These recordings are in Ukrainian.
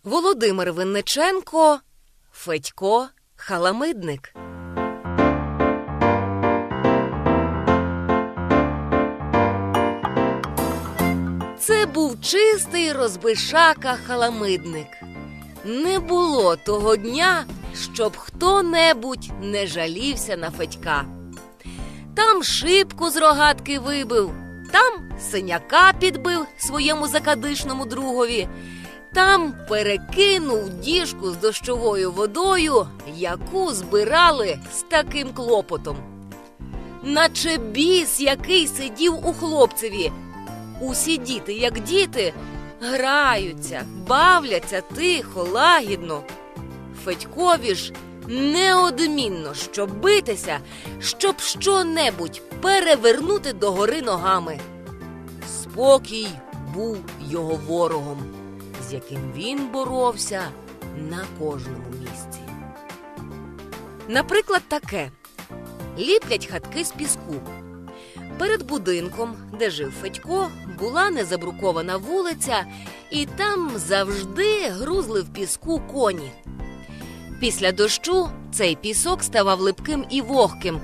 Володимир Винниченко, Федько Халамидник. Це був чистий розбишака Халамидник. Не було того дня, щоб хто-небудь не жалівся на Федька. Там шибку з рогатки вибив, там синяка підбив своєму закадишному другові, там перекинув діжку з дощовою водою, яку збирали з таким клопотом. Наче біс, який сидів у хлопцеві. Усі діти, як діти, граються, бавляться тихо, лагідно. Федькові ж неодмінно, щоб битися, щоб що-небудь перевернути догори ногами. Спокій був його ворогом, з яким він боровся на кожному місці. Наприклад, таке. Ліплять хатки з піску. Перед будинком, де жив Федько, була незабрукована вулиця, і там завжди грузли в піску коні. Після дощу цей пісок ставав липким і вогким.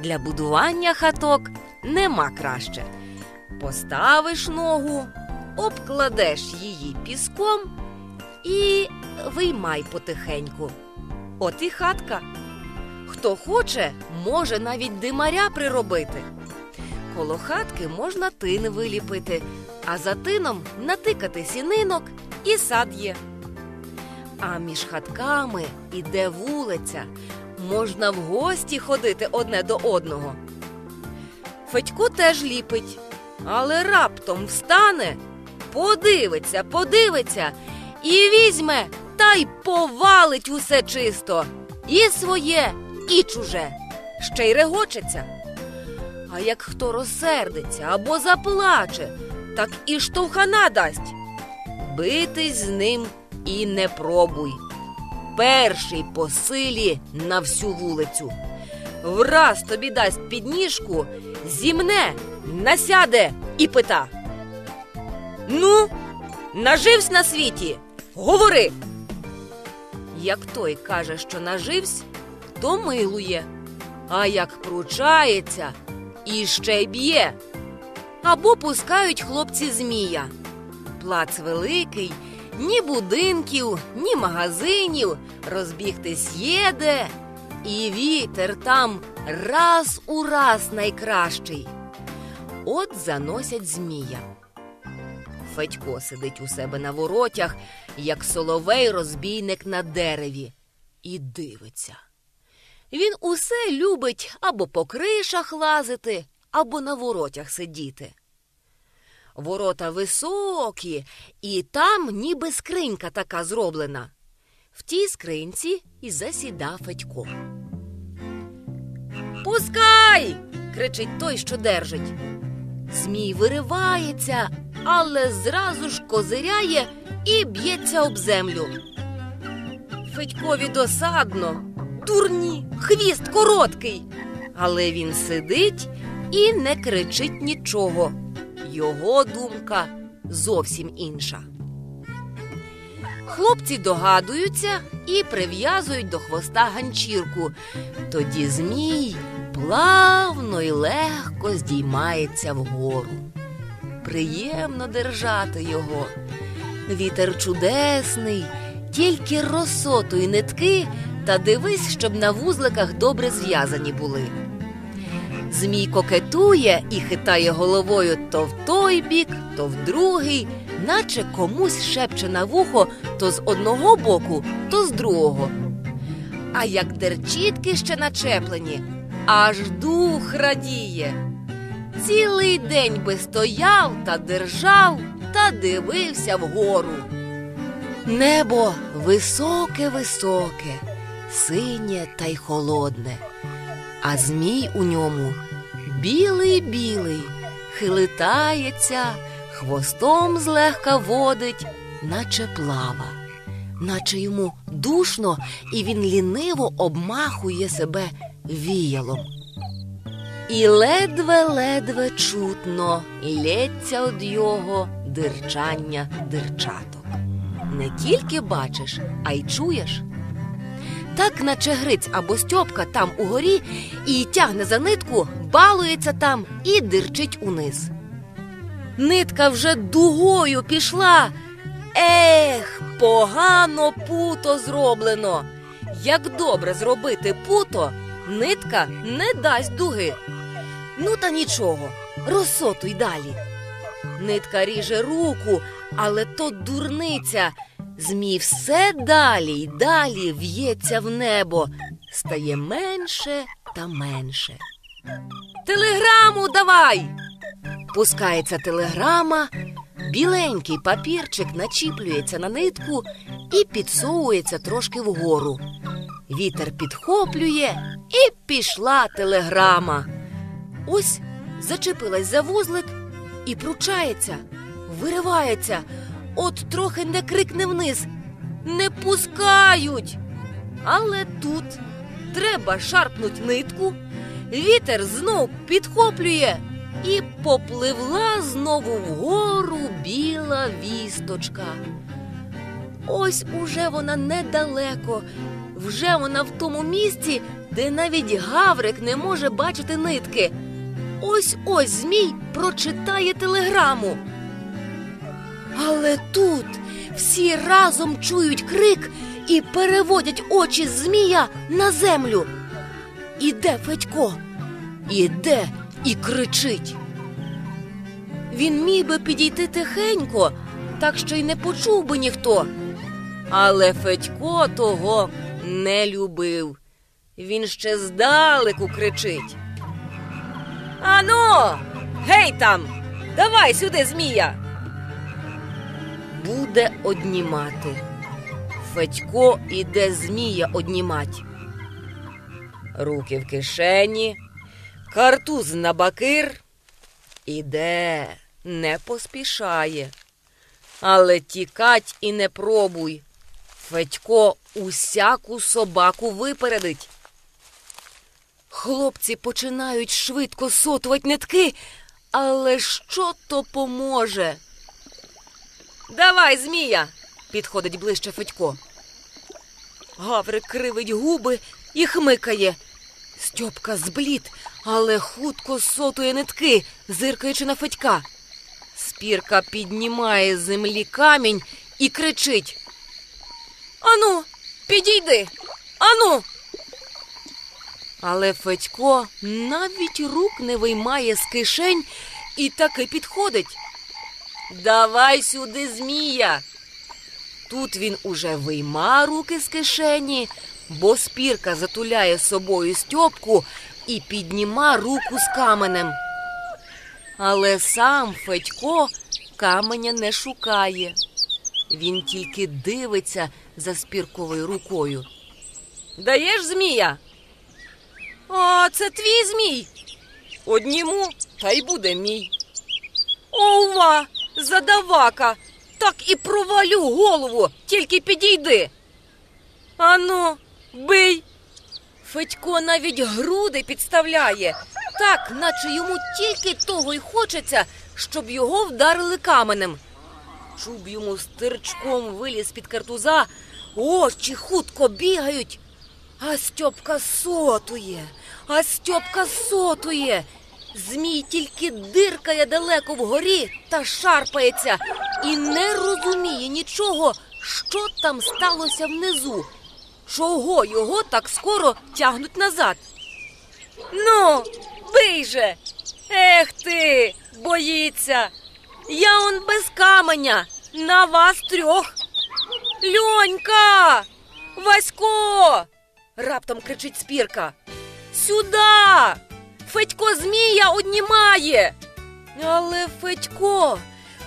Для будування хаток нема краще. Поставиш ногу, обкладеш її піском і виймай потихеньку. От і хатка. Хто хоче, може навіть димаря приробити. Коло хатки можна тин виліпити, а за тином натикати сінинок і сад є. А між хатками іде вулиця, можна в гості ходити одне до одного. Федько теж ліпить, але раптом встане, подивиться і візьме та й повалить усе чисто, і своє, і чуже, ще й регочеться. А як хто розсердиться або заплаче, так і штовхана дасть. Битись з ним і не пробуй. Перший по силі на всю вулицю. Враз тобі дасть підніжку, зімне, насяде і пита: «Ну, наживсь на світі? Говори!» Як той каже, що наживсь, то милує, а як пручається, і ще й б'є. Або пускають хлопці змія. Плац великий, ні будинків, ні магазинів, розбігтись єде, і вітер там раз у раз найкращий. От заносять змія. Федько сидить у себе на воротях, як соловей-розбійник на дереві, і дивиться. Він усе любить або по кришах лазити, або на воротях сидіти. Ворота високі, і там ніби скринька така зроблена. В тій скринці і засідав Федько. «Пускай!» – кричить той, що держить. Змій виривається, але зразу ж козиряє і б'ється об землю. Федькові досадно. Дурні, хвіст короткий. Але він сидить і не кричить нічого. Його думка зовсім інша. Хлопці догадуються і прив'язують до хвоста ганчірку. Тоді змій плавно й легко здіймається вгору. Приємно держати його. Вітер чудесний, тільки розсотуй нитки, та дивись, щоб на вузликах добре зв'язані були. Змій кокетує і хитає головою то в той бік, то в другий, наче комусь шепче на вухо то з одного боку, то з другого. А як дерчітки ще начеплені, аж дух радіє. Цілий день би стояв та держав, та дивився вгору. Небо високе-високе, синє та й холодне, а змій у ньому білий-білий, хилитається, хвостом злегка водить, наче плава, наче йому душно, і він ліниво обмахує себе віялом. І ледве-ледве чутно лється од його дирчання дирчаток. не тільки бачиш, а й чуєш. Так, наче Гриць або Стьопка там угорі і тягне за нитку, балується там і дирчить униз. Нитка вже дугою пішла. Ех, погано путо зроблено. Як добре зробити путо, нитка не дасть дуги. Ну та нічого, розсотуй далі. Нитка ріже руку, але то дурниця. Змій все далі й далі в'ється в небо, стає менше та менше. «Телеграму давай!» Пускається телеграма, біленький папірчик начіплюється на нитку і підсовується трошки вгору. Вітер підхоплює і пішла телеграма. Ось зачепилась за вузлик і пручається, виривається. От трохи не крикне вниз. Не пускають! Але тут треба шарпнуть нитку, вітер знов підхоплює і попливла знову вгору біла вісточка. Ось уже вона недалеко, вже вона в тому місці, де навіть гаврик не може бачити нитки. Ось-ось змій прочитає телеграму. Але тут всі разом чують крик і переводять очі з змія на землю. Іде Федько, іде і кричить. Він міг би підійти тихенько, так що й не почув би ніхто. Але Федько того не любив. Він ще здалеку кричить. «Ано! Гей там! Давай сюди змія!» Буде однімати. Федько іде змія однімать. Руки в кишені, картуз на бакир. Іде, не поспішає. Але тікать і не пробуй. Федько усяку собаку випередить. Хлопці починають швидко сотувати нитки, але що то поможе? «Давай, змія!» – підходить ближче Федько. Гаврик кривить губи і хмикає. Стьопка зблід, але хутко сотує нитки, зиркаючи на Федька. Спірка піднімає з землі камінь і кричить. «Ану, підійди! Ану!» Але Федько навіть рук не виймає з кишень і таки підходить. «Давай сюди змія!» Тут він уже вийма руки з кишені, бо спірка затуляє собою Стьопку і підніма руку з каменем. Але сам Федько каменя не шукає. Він тільки дивиться за спірковою рукою. «Даєш змія?» «А, це твій змій?» «Одніму, та й буде мій». «Ова, задавака! Так і провалю голову, тільки підійди!» «Ану, бий!» Федько навіть груди підставляє, так, наче йому тільки того й хочеться, щоб його вдарили каменем. Чуб йому стирчком виліз під картуза, очі хутко бігають. А Стьопка сотує. Змій тільки диркає далеко вгорі та шарпається і не розуміє нічого, що там сталося внизу. Чого його так скоро тягнуть назад? «Ну, бий же! Ех ти, боїться! Я он без каменя, на вас трьох! Льонька! Васько!» Раптом кричить Спірка. «Сюда! Федько змія однімає!» Але Федько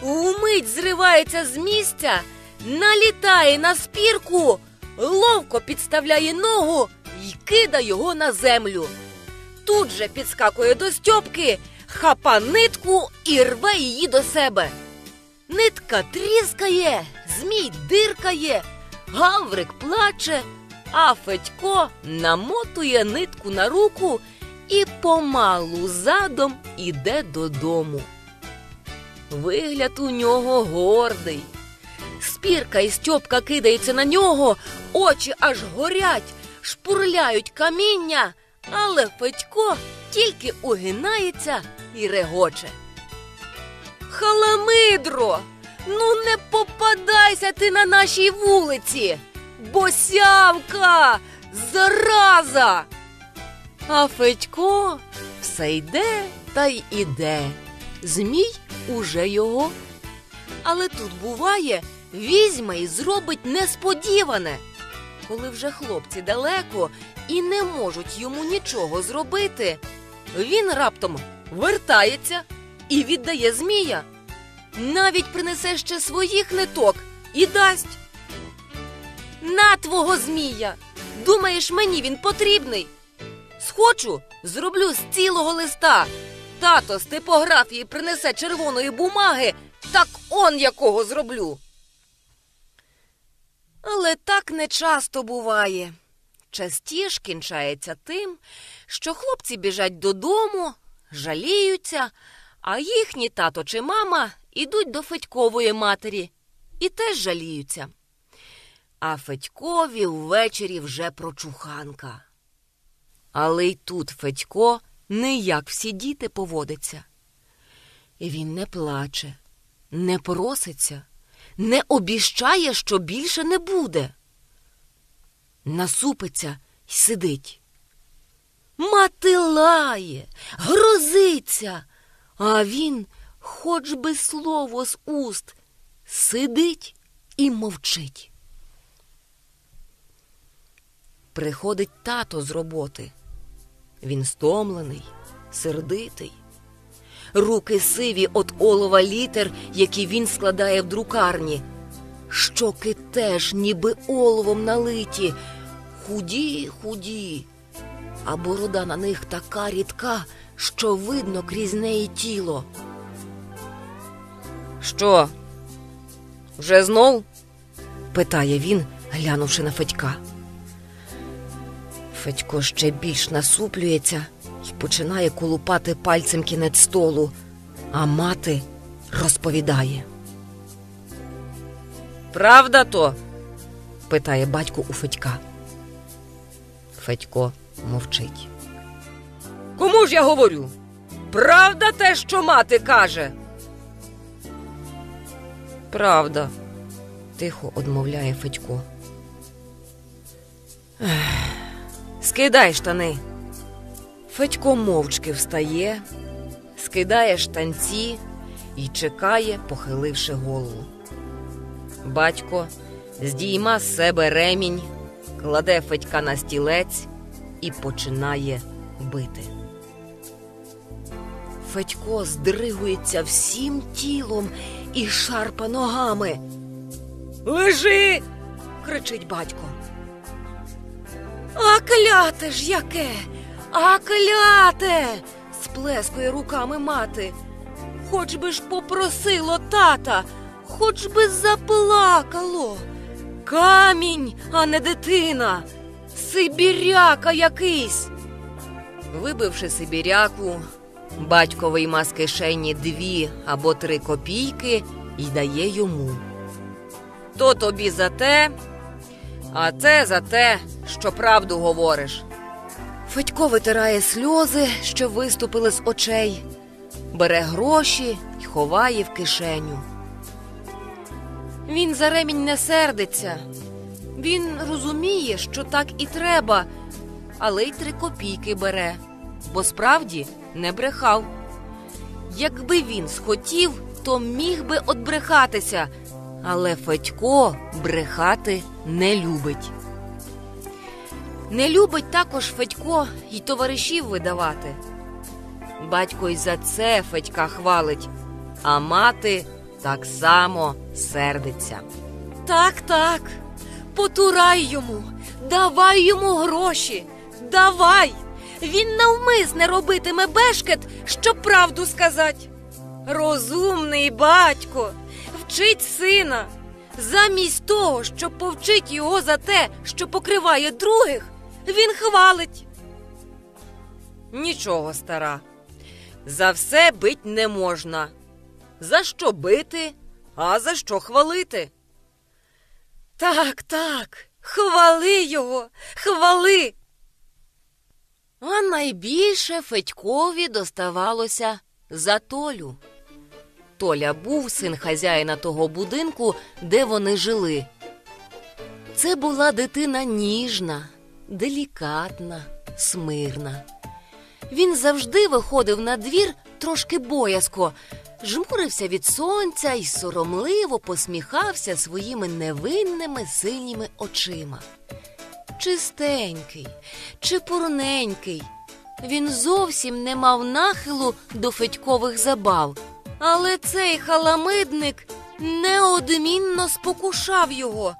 умить зривається з місця, налітає на Спірку, ловко підставляє ногу й кидає його на землю. Тут же підскакує до Стьопки, хапа нитку і рве її до себе. Нитка тріскає, змій диркає, гаврик плаче, а Федько намотує нитку на руку і помалу задом іде додому. Вигляд у нього гордий. Спірка і Стьопка кидаються на нього, очі аж горять, шпурляють каміння, але Федько тільки угинається і регоче. «Халамидро! Ну не попадайся ти на нашій вулиці! Босявка! Зараза!» А Федько все йде та й іде. Змій уже його. Але тут буває, візьме і зробить несподіване. Коли вже хлопці далеко і не можуть йому нічого зробити, він раптом вертається і віддає змія. Навіть принесе ще своїх ниток і дасть. «На твого змія! Думаєш, мені він потрібний? Схочу, зроблю з цілого листа. Тато з типографії принесе червоної бумаги, так он якого зроблю». Але так не часто буває. Частіше кінчається тим, що хлопці біжать додому, жаліються, а їхні тато чи мама ідуть до Федькової матері і теж жаліються. А Федькові ввечері вже прочуханка. Але й тут Федько не як всі діти поводиться. І він не плаче, не проситься, не обіщає, що більше не буде. Насупиться й сидить. Мати лає, грозиться, а він, хоч би слово з уст, сидить і мовчить. Приходить тато з роботи. Він стомлений, сердитий. Руки сиві от олова літер, які він складає в друкарні. Щоки теж ніби оловом налиті, худі, а борода на них така рідка, що видно крізь неї тіло. «Що, вже знов?» – питає він, глянувши на Федька. Федько ще більш насуплюється і починає колупати пальцем кінець столу, а мати розповідає. «Правда то?» – питає батько у Федька. Федько мовчить. «Кому ж я говорю? Правда те, що мати каже?» «Правда», – тихо одмовляє Федько. «Скидай штани». Федько мовчки встає, скидає штанці і чекає, похиливши голову. Батько здійма з себе ремінь, кладе Федька на стілець і починає бити. Федько здригується всім тілом і шарпа ногами. «Лежи!» – кричить батько. «А кляте ж яке! А кляте!» – сплескує руками мати. «Хоч би ж попросило тата, хоч би заплакало! Камінь, а не дитина! Сибіряка якийсь!» Вибивши сибіряку, батько вийма з кишені 2 або 3 копійки і дає йому. «То тобі за те, а це за те, що правду говориш». Федько витирає сльози, що виступили з очей, бере гроші й ховає в кишеню. Він за ремінь не сердиться. Він розуміє, що так і треба, але й 3 копійки бере, бо справді не брехав. Якби він схотів, то міг би одбрехатися, але Федько брехати не любить. Не любить також Федько й товаришів видавати. Батько й за це Федька хвалить, а мати так само сердиться. Так, потурай йому, давай йому гроші, давай! Він навмисне робитиме бешкет, щоб правду сказати. Розумний батько, вчить сина. Замість того, щоб повчить його за те, що покриває других, він хвалить. Нічого, стара, за все бить не можна. За що бити, а за що хвалити? Так, хвали його, хвали. А найбільше Федькові доставалося за Толю. Толя був син хазяїна того будинку, де вони жили. Це була дитина ніжна, делікатна, смирна. Він завжди виходив на двір трошки боязко, жмурився від сонця і соромливо посміхався своїми невинними синіми очима. Чистенький, чепурненький. Він зовсім не мав нахилу до Федькових забав, але цей халамидник неодмінно спокушав його.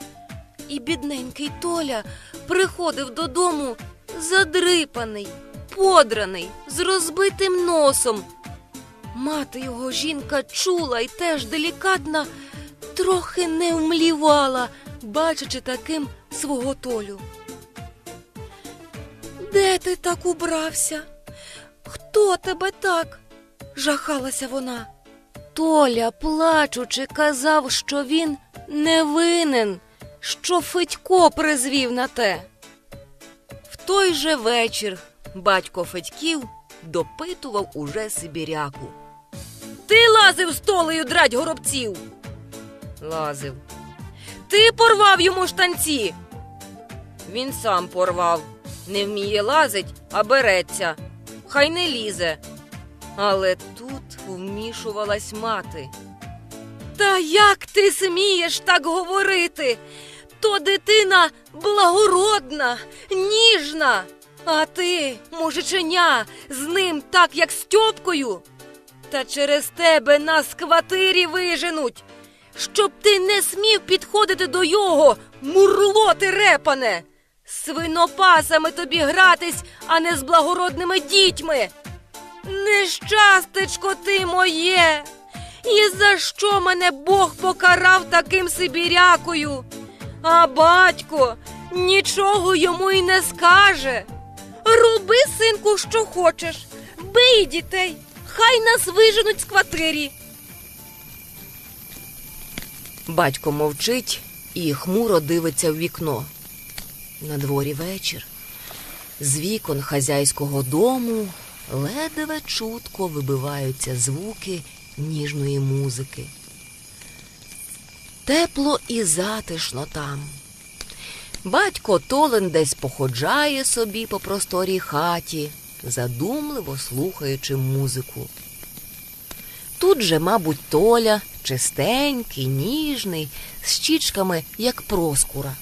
І бідненький Толя приходив додому задрипаний, подраний, з розбитим носом. Мати його, жінка чула і теж делікатна, трохи не вмлівала, бачачи таким свого Толю. «Де ти так убрався? Хто тебе так?» – жахалася вона. Толя, плачучи, казав, що він не винен, що Федько призвів на те. В той же вечір батько Федьків допитував уже сибіряку. «Ти лазив з Толею драть горобців?» «Лазив». «Ти порвав йому штанці?» «Він сам порвав. Не вміє лазить, а береться. Хай не лізе». Але тут вмішувалась мати. «Та як ти смієш так говорити? То дитина благородна, ніжна, а ти, мужиченя, з ним так, як з Тьопкою. Та через тебе нас з квартири виженуть, щоб ти не смів підходити до його, мурло ти репане. З свинопасами тобі гратись, а не з благородними дітьми. Нещастечко ти моє! І за що мене Бог покарав таким сибірякою? А батько нічого йому й не скаже. Роби, синку, що хочеш. Бий дітей, хай нас виженуть з квартири». Батько мовчить і хмуро дивиться в вікно. На дворі вечір. З вікон хазяйського дому ледве чутко вибиваються звуки ніжної музики. Тепло і затишно там. Батько Толин десь походжає собі по просторій хаті, задумливо слухаючи музику. Тут же, мабуть, Толя, чистенький, ніжний, з щічками, як Проскура.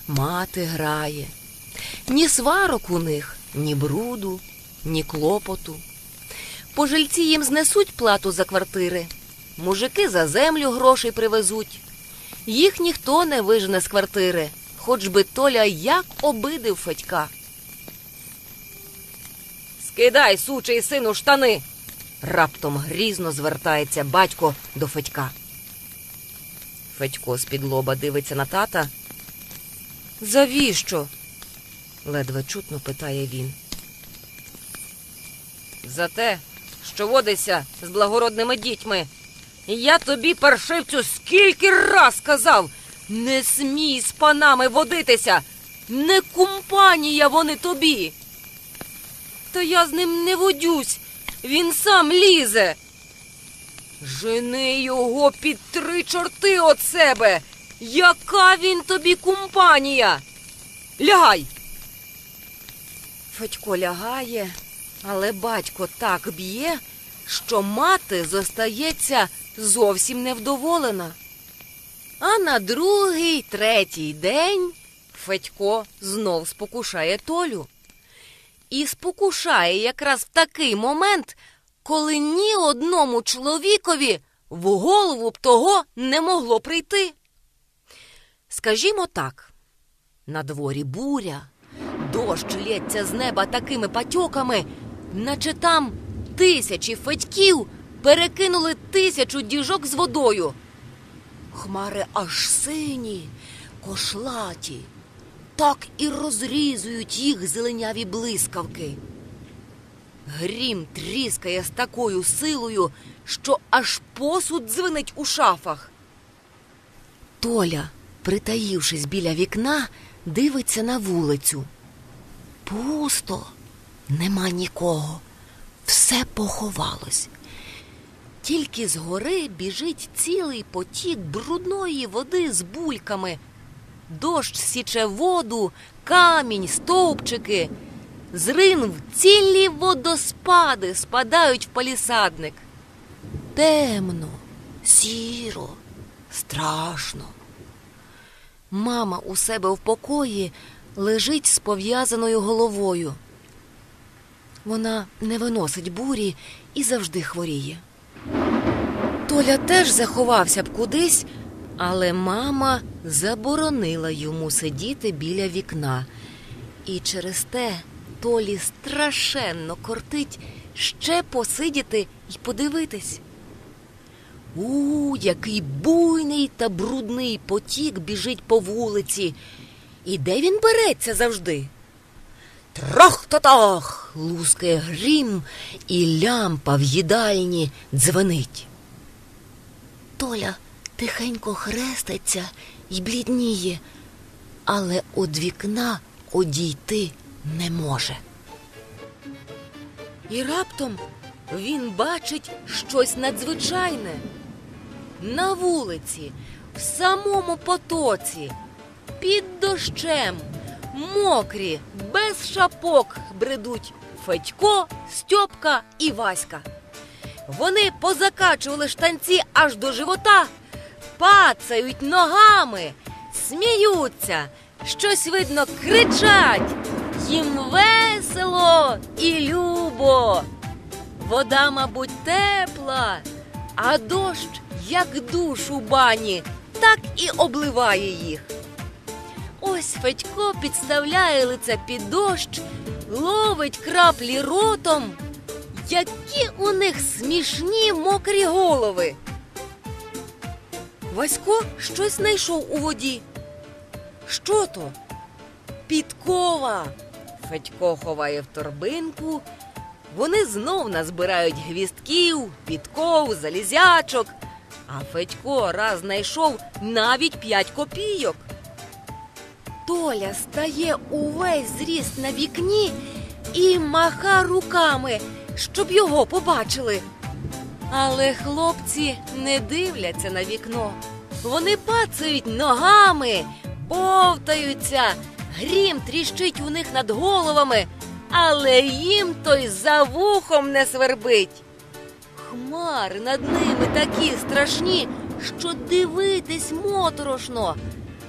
Мати грає. Ні сварок у них, ні бруду, ні клопоту. Пожильці їм знесуть плату за квартири, мужики за землю грошей привезуть. Їх ніхто не вижене з квартири, хоч би Толя як обидив Федька. «Скидай, сучий сину, штани!» Раптом грізно звертається батько до Федька. Федько з-під лоба дивиться на тата. «Завіщо?» ледве чутно питає він. «За те, що водишся з благородними дітьми. Я тобі, паршивцю, скільки раз казав, не смій з панами водитися, не компанія вони тобі». «Та я з ним не водюсь, він сам лізе». «Жени його під 3 чорти от себе, яка він тобі компанія? Лягай!» Федько лягає, але батько так б'є, що мати зостається зовсім невдоволена. А на другий, третій день Федько знов спокушає Толю. І спокушає якраз в такий момент, коли ні одному чоловікові в голову б того не могло прийти. Скажімо так, на дворі буря, дощ лється з неба такими патьоками, наче там 1000 Федьків перекинули 1000 діжок з водою. Хмари аж сині, кошлаті, так і розрізують їх зеленяві блискавки. Грім тріскає з такою силою, що аж посуд дзвенить у шафах. Толя притаївшись біля вікна, дивиться на вулицю. Пусто, нема нікого, все поховалось. Тільки згори біжить цілий потік брудної води з бульками. Дощ січе воду, камінь, стовпчики. З ринв цілі водоспади спадають в палісадник. Темно, сіро, страшно. Мама у себе в покої лежить з пов'язаною головою. Вона не виносить бурі і завжди хворіє. Толя теж заховався б кудись, але мама заборонила йому сидіти біля вікна. І через те Толі страшенно кортить ще посидіти й подивитись. Який буйний та брудний потік біжить по вулиці. І де він береться завжди? Трах-та-тах! Лускає грім, і лямпа в їдальні дзвенить. Толя тихенько хреститься й блідніє, але од вікна одійти не може. І раптом він бачить щось надзвичайне. На вулиці, в самому потоці, під дощем, мокрі, без шапок бредуть Федько, Стьопка і Васька. Вони позакачували штанці аж до живота, пацають ногами, сміються, щось, видно, кричать. Їм весело і любо. Вода, мабуть, тепла, а дощ, як душ у бані, так і обливає їх. Ось Федько підставляє лице під дощ, ловить краплі ротом. Які у них смішні мокрі голови! Васько щось знайшов у воді. Що то? Підкова! Федько ховає в торбинку. Вони знов назбирають гвістків, підков, залізячок. А Федько раз знайшов навіть 5 копійок. Толя стає увесь зріст на вікні і маха руками, щоб його побачили. Але хлопці не дивляться на вікно. Вони пацають ногами, бовтаються, грім тріщить у них над головами, але їм той за вухом не свербить. Хмари над ними такі страшні, що дивитись моторошно,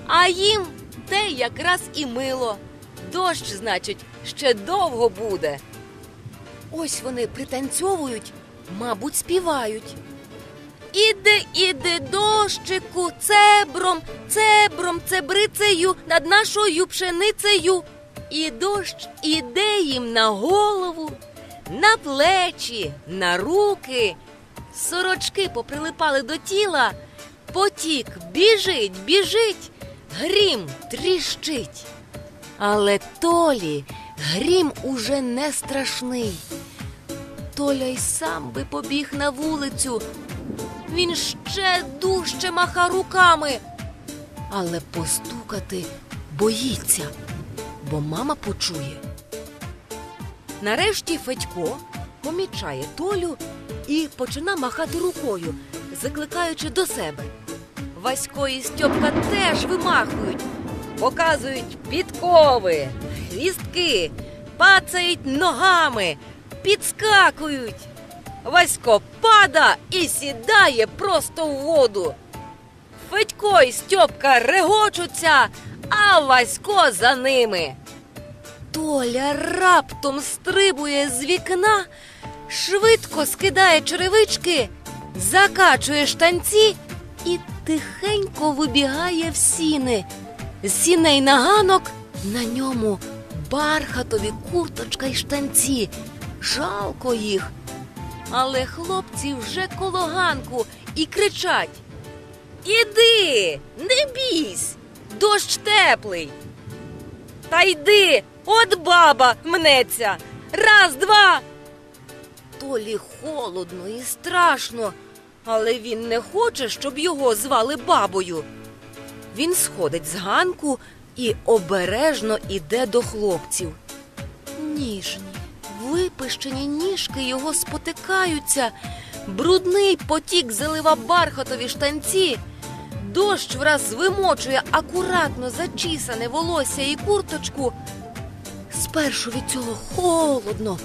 а їм те якраз і мило. Дощ, значить, ще довго буде. Ось вони пританцьовують, мабуть, співають. Іде дощику, цебром, цебром, цебрицею над нашою пшеницею. І дощ іде їм на голову, на плечі, на руки. Сорочки поприлипали до тіла, потік біжить, біжить, грім тріщить. Але Толі грім уже не страшний. Толя й сам би побіг на вулицю. Він ще дужче маха руками. Але постукати боїться, бо мама почує. Нарешті Федько помічає Толю і почина махати рукою, закликаючи до себе. Васько і Стьопка теж вимахують, показують підкови, гвістки, пацають ногами, підскакують. Васько пада і сідає просто в воду. Федько і Стьопка регочуться, а Васько за ними. Толя раптом стрибує з вікна, швидко скидає черевички, закачує штанці і тихенько вибігає в сіни. З сіней на ганок, на ньому бархатові курточка й штанці. Жалко їх. Але хлопці вже коло ганку і кричать: «Іди, не бійсь, дощ теплий!» «Та йди, от баба мнеться! Раз, два!» Толі холодно і страшно, але він не хоче, щоб його звали бабою. Він сходить з ганку і обережно іде до хлопців. Ніжні, випищені ніжки його спотикаються, брудний потік залива бархатові штанці, дощ враз вимочує акуратно зачісане волосся і курточку. Спершу від цього холодно,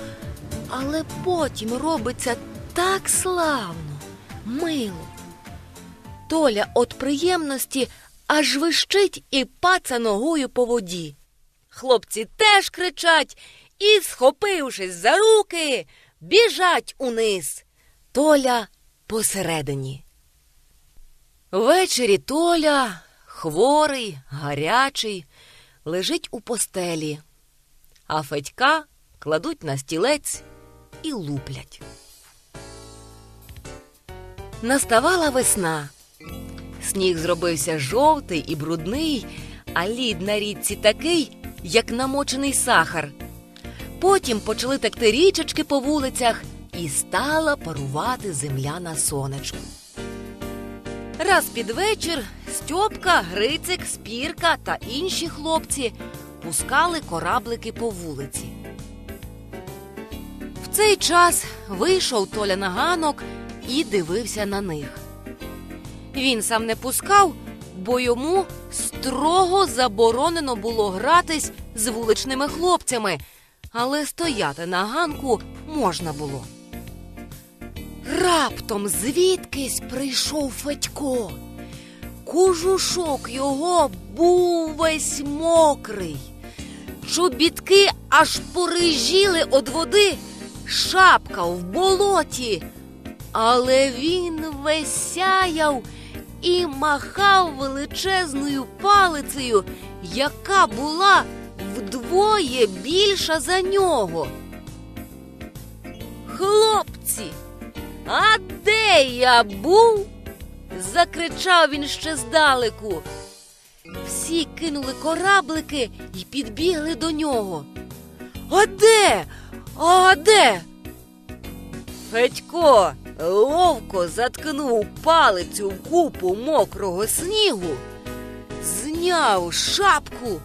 але потім робиться так славно, мило. Толя від приємності аж вищить і паца ногою по воді. Хлопці теж кричать і, схопившись за руки, біжать униз. Толя посередині. Ввечері Толя, хворий, гарячий, лежить у постелі, а Федька кладуть на стілець і луплять. Наставала весна. Сніг зробився жовтий і брудний, а лід на річці такий, як намочений сахар. Потім почали текти річечки по вулицях і стала парувати земля на сонечку. Раз під вечір Стьопка, Грицик, Спірка та інші хлопці пускали кораблики по вулиці. В цей час вийшов Толя на ганок і дивився на них. Він сам не пускав, бо йому строго заборонено було гратись з вуличними хлопцями, але стояти на ганку можна було. Раптом звідкись прийшов Федько. Кожушок його був весь мокрий. Чобітки аж порижіли од води, шапка в болоті. Але він весь сяяв і махав величезною палицею, яка була вдвоє більша за нього. «Хлопці, а де я був?» – закричав він ще здалеку. Всі кинули кораблики і підбігли до нього. «А де? А де?» Федько ловко заткнув палицю в купу мокрого снігу, зняв шапку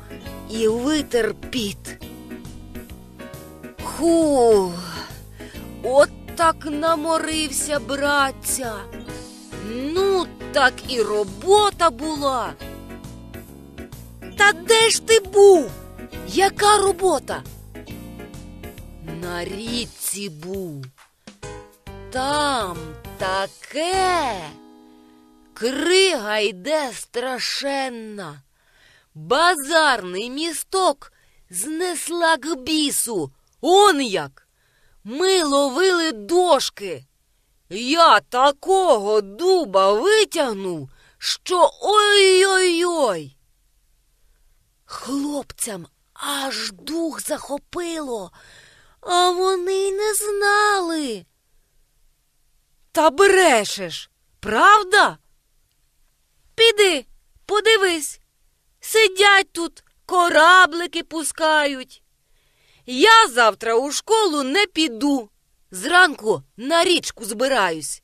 і витер піт. Хух, от так наморився, братця. Ну, так і робота була. Та де ж ти був? Яка робота? На річці був. Там таке. Крига йде страшенна. Базарний місток знесла к бісу. Он як. Ми ловили дошки. Я такого дуба витягнув, що ой-ой-ой. Хлопцям аж дух захопило, а вони й не знали. Та брешеш, правда? Піди, подивись, сидять тут, кораблики пускають. Я завтра у школу не піду, зранку на річку збираюсь.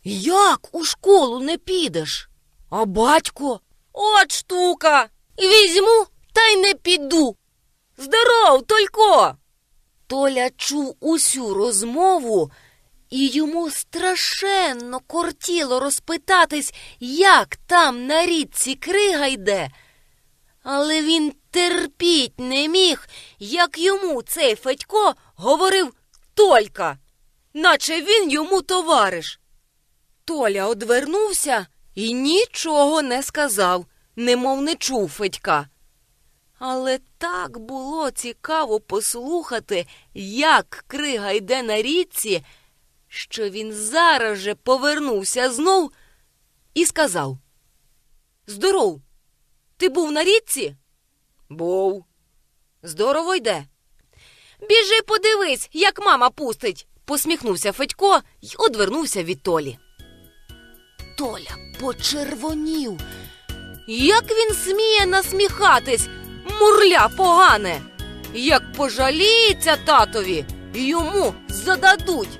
Як у школу не підеш? А батько? От штука, візьму та й не піду. Здоров, Только! Толя чув усю розмову, і йому страшенно кортіло розпитатись, як там на річці крига йде. Але він терпіть не міг, як йому цей Федько говорив Толька, наче він йому товариш. Толя одвернувся і нічого не сказав, немов не чув Федька. Але так було цікаво послухати, як крига йде на річці, що він зараз же повернувся знов і сказав: «Здоров, ти був на річці?» «Був». «Здорово йде?» «Біжи подивись, як мама пустить», – посміхнувся Федько й одвернувся від Толі. Толя почервонів. Як він сміє насміхатись, мурля погане! Як пожаліється татові, йому зададуть.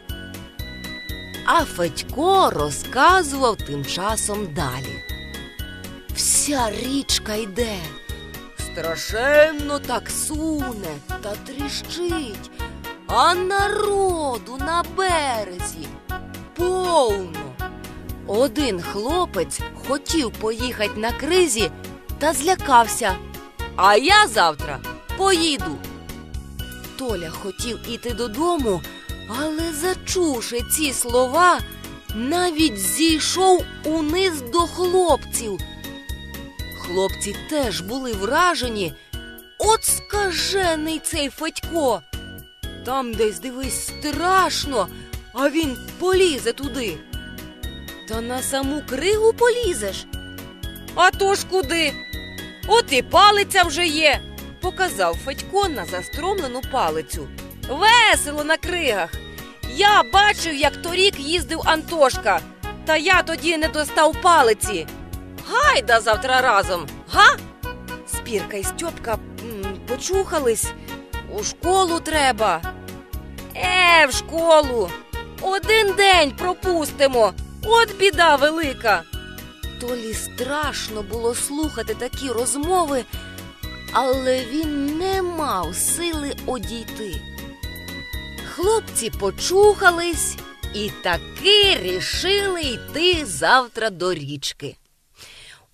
А Федько розказував тим часом далі. Всі ця річка йде. Страшенно так суне та тріщить, а народу на березі повно. Один хлопець хотів поїхати на кризі та злякався. А я завтра поїду. Толя хотів іти додому, але, зачувши ці слова, навіть зійшов униз до хлопців. Хлопці теж були вражені. От скажений цей Федько! Там десь, дивись, страшно, а він полізе туди. Та на саму кригу полізеш? А то ж куди? От і палиця вже є, показав Федько на застромлену палицю. Весело на кригах. Я бачив, як торік їздив Антошка, та я тоді не достав палиці. Гайда завтра разом, га? Спірка і Стьопка почухались. У школу треба. В школу. Один день пропустимо. От біда велика. Толі страшно було слухати такі розмови, але він не мав сили одійти. Хлопці почухались і таки рішили йти завтра до річки.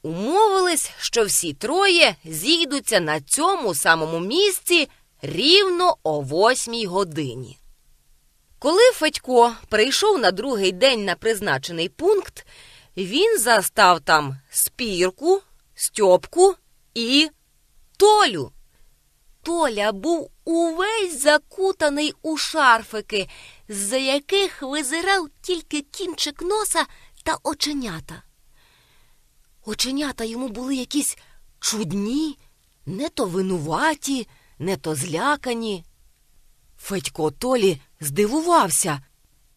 Умовились, що всі троє зійдуться на цьому самому місці рівно о 8 годині. Коли Федько прийшов на другий день на призначений пункт, він застав там Спірку, Стьопку і Толю. Толя був увесь закутаний у шарфики, з-за яких визирав тільки кінчик носа та оченята. Оченята йому були якісь чудні, не то винуваті, не то злякані. Федько Толі здивувався.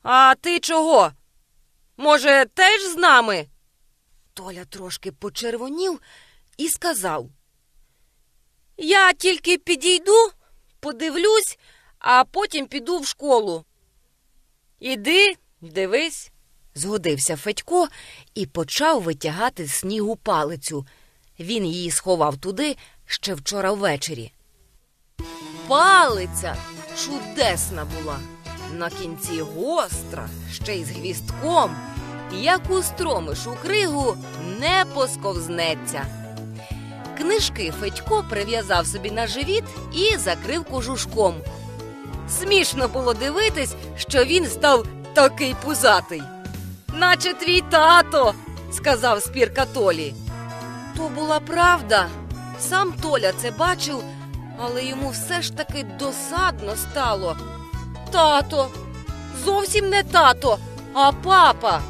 «А ти чого? Може, теж з нами?» Толя трошки почервонів і сказав: «Я тільки підійду, подивлюсь, а потім піду в школу». «Іди, дивись», – згодився Федько і почав витягати з снігу палицю. Він її сховав туди ще вчора ввечері. Палиця чудесна була, на кінці гостра, ще й з гвістком, як устромиш у кригу, не посковзнеться. Книжки Федько прив'язав собі на живіт і закрив кожушком. Смішно було дивитись, що він став такий пузатий. «Наче твій тато», – сказав Спірка Толі. То була правда. Сам Толя це бачив, але йому все ж таки досадно стало. Тато, зовсім не тато, а папа.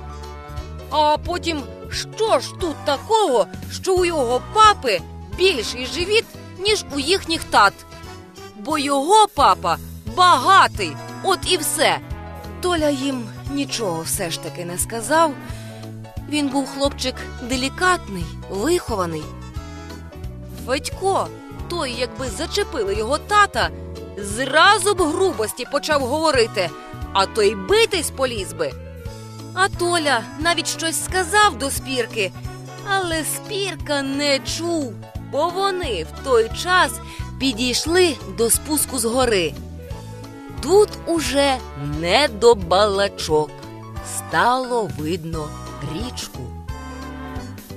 А потім, що ж тут такого, що у його папи більший живіт, ніж у їхніх тат? Бо його папа багатий, от і все. Толя їм нічого все ж таки не сказав. Він був хлопчик делікатний, вихований. Федько, той, якби зачепили його тата, зразу б грубості почав говорити, а то й битись поліз би. А Толя навіть щось сказав до Спірки, але Спірка не чув, бо вони в той час підійшли до спуску з гори. Тут уже не до балачок, стало видно річку.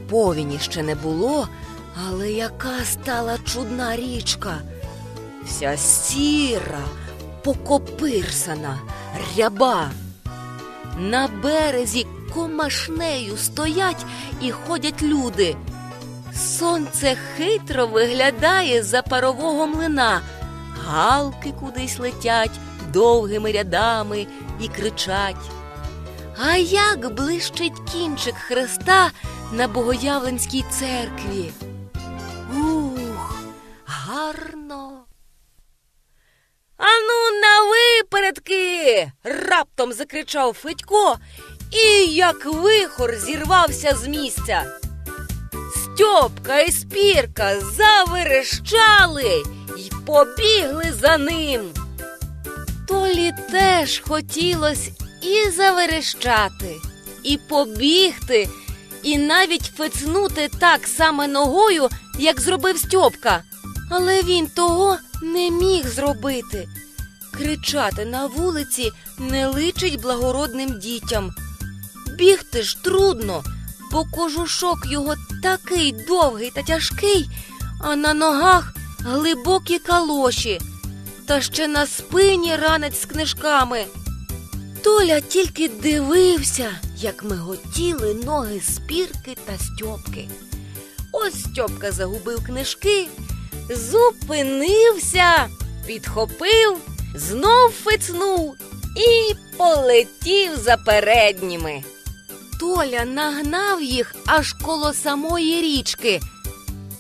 Повені ще не було, але яка стала чудна річка. Вся сіра, покопирсана, ряба. На березі комашнею стоять і ходять люди. Сонце хитро виглядає з-за парового млина. Галки кудись летять довгими рядами і кричать. А як блищить кінчик хреста на Богоявленській церкві. Ух, гарно. «Ану, на випередки!» – раптом закричав Федько, і як вихор зірвався з місця. Стьопка і Спірка заверещали й побігли за ним. Толі теж хотілось і заверещати, і побігти, і навіть фецнути так само ногою, як зробив Стьопка. Але він того не міг зробити. Кричати на вулиці не личить благородним дітям. Бігти ж трудно, бо кожушок його такий довгий та тяжкий, а на ногах глибокі калоші, та ще на спині ранець з книжками. Толя тільки дивився, як миготіли ноги Спірки та Стьопки. Ось Стьопка загубив книжки, зупинився, підхопив, знов фицнув і полетів за передніми. Толя нагнав їх аж коло самої річки.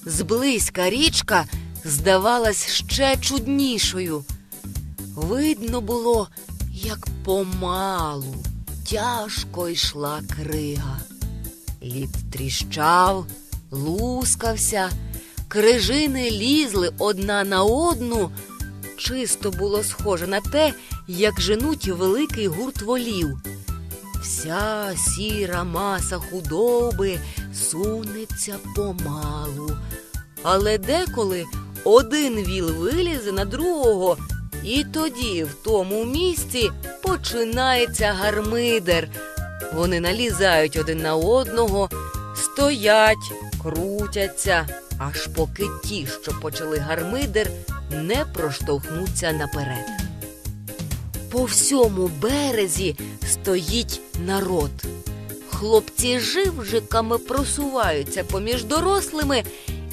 Зблизька річка здавалась ще чуднішою. Видно було, як помалу, тяжко йшла крига. Лід тріщав, лускався, крижини лізли одна на одну. Чисто було схоже на те, як женуть великий гурт волів. Вся сіра маса худоби сунеться помалу. Але деколи один віл вилізе на другого, і тоді в тому місці починається гармидер. Вони налізають один на одного, стоять, крутяться, аж поки ті, що почали гармидер, не проштовхнуться наперед. По всьому березі стоїть народ. Хлопці живжиками просуваються поміж дорослими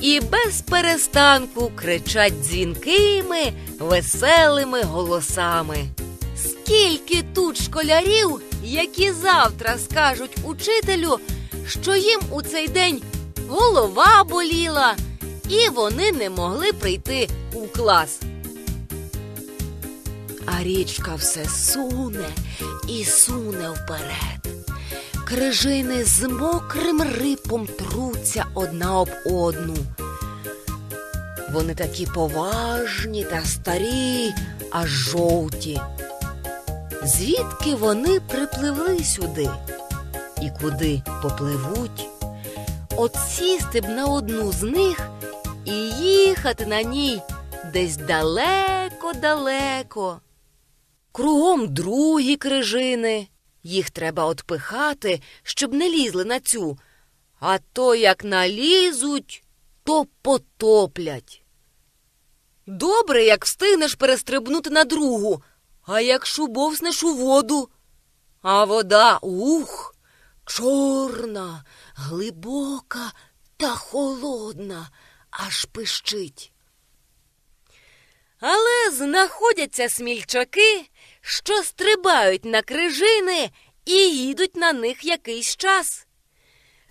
і без перестанку кричать дзвінкими, веселими голосами. Скільки тут школярів, які завтра скажуть учителю, що їм у цей день голова боліла, і вони не могли прийти у клас. А річка все суне і суне вперед. Крижини з мокрим рипом труться одна об одну. Вони такі поважні та старі, аж жовті. Звідки вони припливли сюди? І куди попливуть? От сісти б на одну з них і їхати на ній десь далеко-далеко. Кругом другі крижини. Їх треба отпихати, щоб не лізли на цю. А то, як налізуть, то потоплять. Добре, як встигнеш перестрибнути на другу, а як шубовснеш у воду. А вода, чорна, глибока та холодна, аж пищить. Але знаходяться смільчаки, що стрибають на крижини і їдуть на них якийсь час.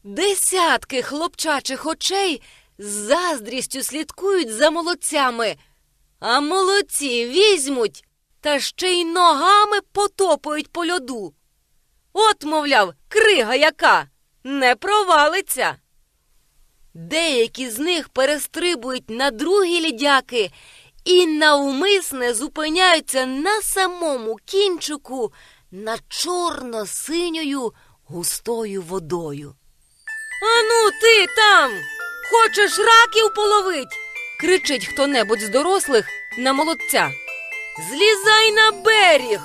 Десятки хлопчачих очей з заздрістю слідкують за молодцями, а молодці візьмуть та ще й ногами потопають по льоду. От, мовляв, крига яка, не провалиться. Деякі з них перестрибують на другі лідяки і навмисне зупиняються на самому кінчику над чорно-синьою густою водою. «Ану ти там! Хочеш раків половить?» – кричить хто-небудь з дорослих на молодця. «Злізай на берег!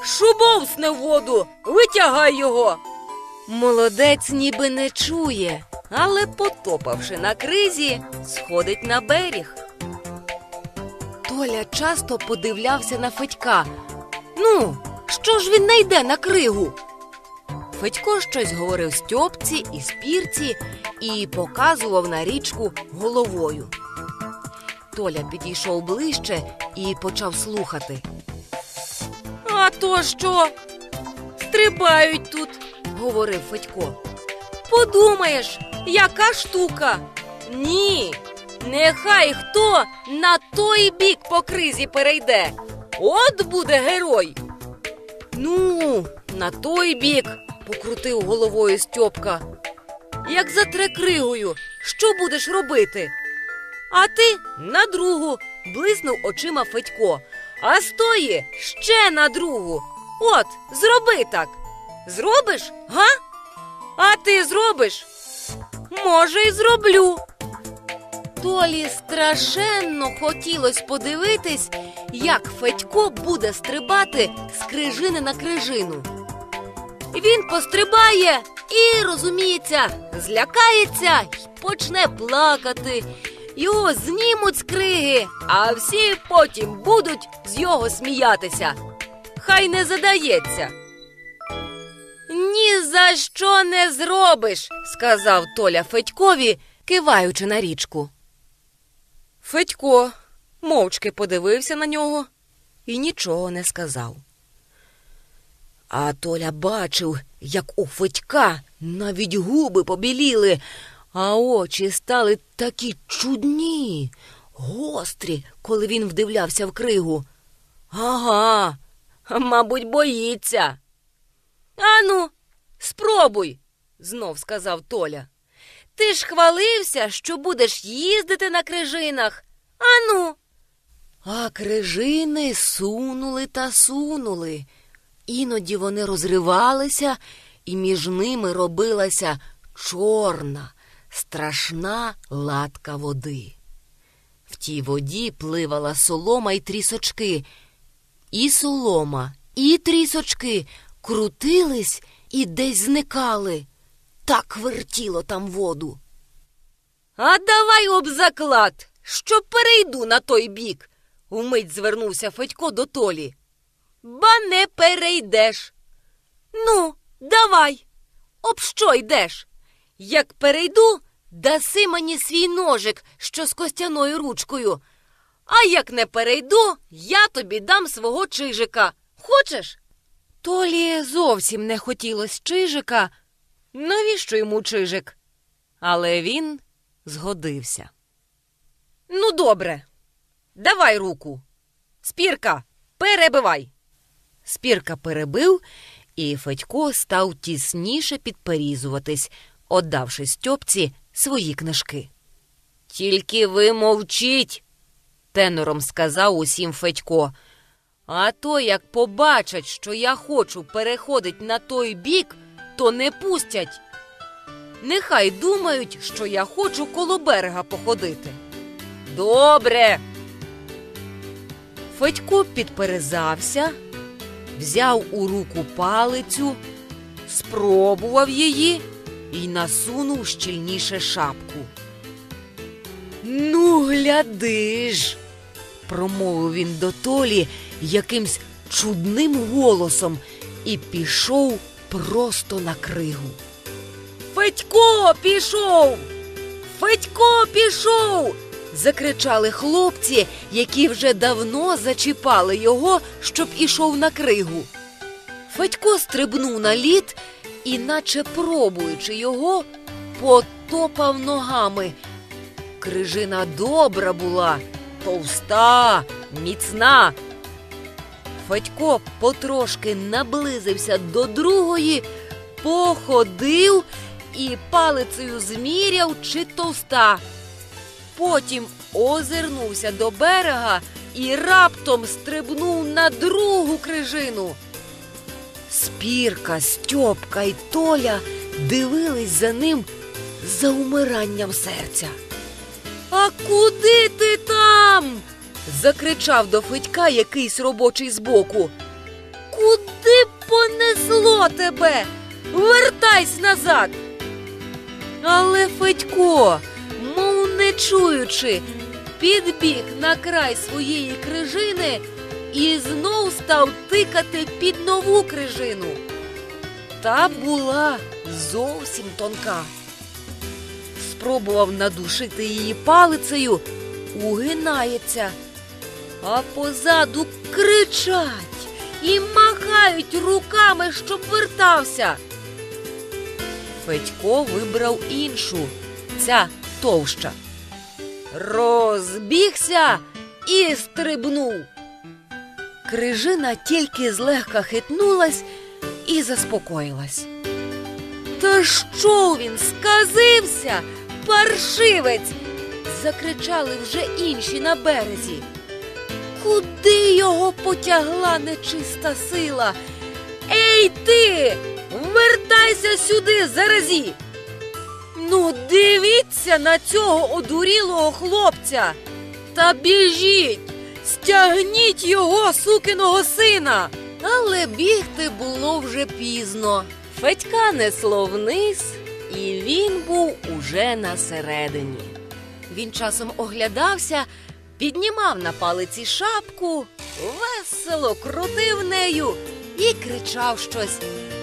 Шубовсне в воду! Витягай його!» Молодець ніби не чує, але, потопавши на кризі, сходить на берег. Толя часто подивлявся на Федька. Ну, що ж він не йде на кригу? Федько щось говорив Стьопці і Спірці і показував на річку головою. Толя підійшов ближче і почав слухати. «А то що? Стрибають тут», – говорив Федько. «Подумаєш, яка штука? Ні, нехай хто на той бік по кризі перейде. От буде герой!» «Ну, на той бік», – покрутив головою Стьопка. «Як затре кригою, що будеш робити?» «А ти на другу», – блиснув очима Федько. «А з тої ще на другу. От, зроби так. Зробиш, га?» А ти зробиш? Може, й зроблю. Толі страшенно хотілось подивитись, як Федько буде стрибати з крижини на крижину. Він пострибає і, розуміється, злякається й почне плакати. Його знімуть з криги, а всі потім будуть з його сміятися. Хай не задається. «Ні за що не зробиш», – сказав Толя Федькові, киваючи на річку. Федько мовчки подивився на нього і нічого не сказав. А Толя бачив, як у Федька навіть губи побіліли, а очі стали такі чудні, гострі, коли він вдивлявся в кригу. Ага, мабуть, боїться. «Ану, спробуй», – знов сказав Толя. «Ти ж хвалився, що будеш їздити на крижинах. Ану». А крижини сунули та сунули. Іноді вони розривалися, і між ними робилася чорна, страшна латка води. В тій воді пливала солома й трісочки. І солома, і трісочки крутились і десь зникали. Так вертіло там воду. «А давай об заклад, що перейду на той бік», – умить звернувся Федько до Толі. «Ба не перейдеш». «Ну, давай, об що йдеш? Як перейду, даси мені свій ножик, що з костяною ручкою. А як не перейду, я тобі дам свого чижика. Хочеш?» Толі зовсім не хотілось чижика. Навіщо йому чижик? Але він згодився. «Ну, добре. Давай руку. Спірка, перебивай». Спірка перебив, і Федько став тісніше підперізуватись, оддавши Стьопці свої книжки. «Тільки ви мовчіть», – тенором сказав усім Федько. «А то, як побачать, що я хочу переходить на той бік, то не пустять. Нехай думають, що я хочу коло берега походити». «Добре». Федько підперезався, взяв у руку палицю, спробував її і насунув щільніше шапку. «Ну, гляди ж», – промовив він до Толі якимсь чудним голосом і пішов просто на кригу. «Федько пішов! Федько пішов!» – закричали хлопці, які вже давно зачіпали його, щоб ішов на кригу. Федько стрибнув на лід і, наче пробуючи його, потопав ногами. Крижина добра була, товста, міцна. Федько потрошки наблизився до другої, походив і палицею зміряв, чи товста. Потім озирнувся до берега і раптом стрибнув на другу крижину. Спірка, Стьопка й Толя дивились за ним з заумиранням серця. «А куди ти там?» – закричав до Федька якийсь робочий збоку. «Куди понесло тебе? Вертайсь назад!» Але Федько, мов не чуючи, підбіг на край своєї крижини і знов став тикати під нову крижину. Та була зовсім тонка. Спробував надушити її палицею, угинається, а позаду кричать і махають руками, щоб вертався. Федько вибрав іншу, ця товща. Розбігся і стрибнув. Крижина тільки злегка хитнулась і заспокоїлась. «Та що він, сказився, паршивець!» – закричали вже інші на березі. «Куди його потягла нечиста сила? Ей, Ей ти! Вертайся сюди, заразі! Ну, дивіться на цього одурілого хлопця! Та біжіть! Стягніть його, сукиного сина! Але бігти було вже пізно. Федька несло вниз, і він був уже на середині. Він часом оглядався, піднімав на палиці шапку, весело крутив нею і кричав щось.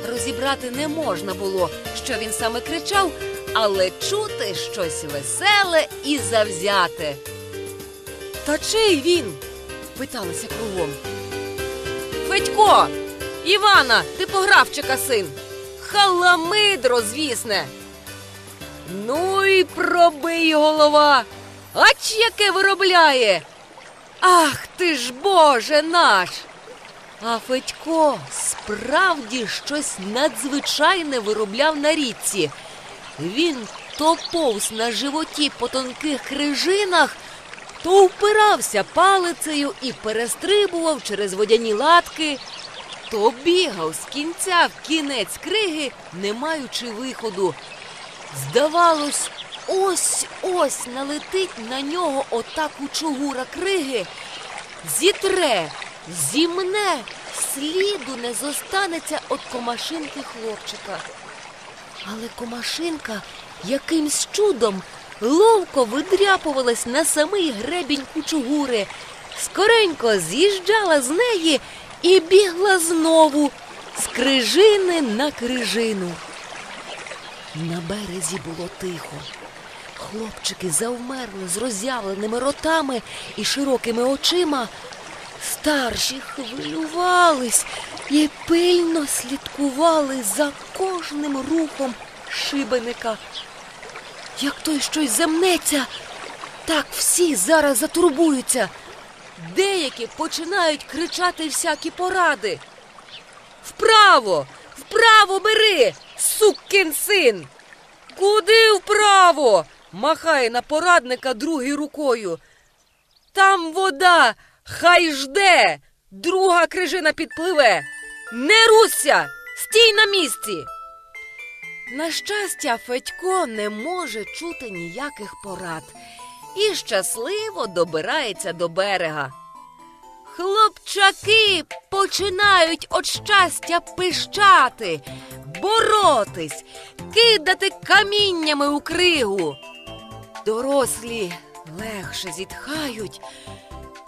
Розібрати не можна було, що він саме кричав, але чути щось веселе і завзяте. «Та чий він?» – питалися кругом. «Федько! Івана, типографчика син! Халамидро, звісне!» «Ну і пробий голова! Ач яке виробляє! Ах ти ж, Боже наш!» А Федько справді щось надзвичайне виробляв на річці. Він то повз на животі по тонких крижинах, то впирався палицею і перестрибував через водяні латки, то бігав з кінця в кінець криги, не маючи виходу. Здавалось, ось-ось налетить на нього ота кучугура криги, зітре, зімне, сліду не зостанеться від комашинки хлопчика. Але комашинка якимсь чудом ловко видряпувалась на самий гребінь кучугури, скоренько з'їжджала з неї і бігла знову з крижини на крижину. На березі було тихо. Хлопчики завмерли з роззявленими ротами і широкими очима. Старші хвилювались і пильно слідкували за кожним рухом шибеника. Як той щось замнеться, так всі зараз затурбуються. Деякі починають кричати всякі поради. «Вправо! Вправо бери, сукин син!» «Куди вправо?» – махає на порадника другий рукою. «Там вода, хай жде, друга крижина підпливе. Не руся, стій на місці!» На щастя, Федько не може чути ніяких порад і щасливо добирається до берега. Хлопчаки починають від щастя пищати, боротись, кидати каміннями у кригу. Дорослі легше зітхають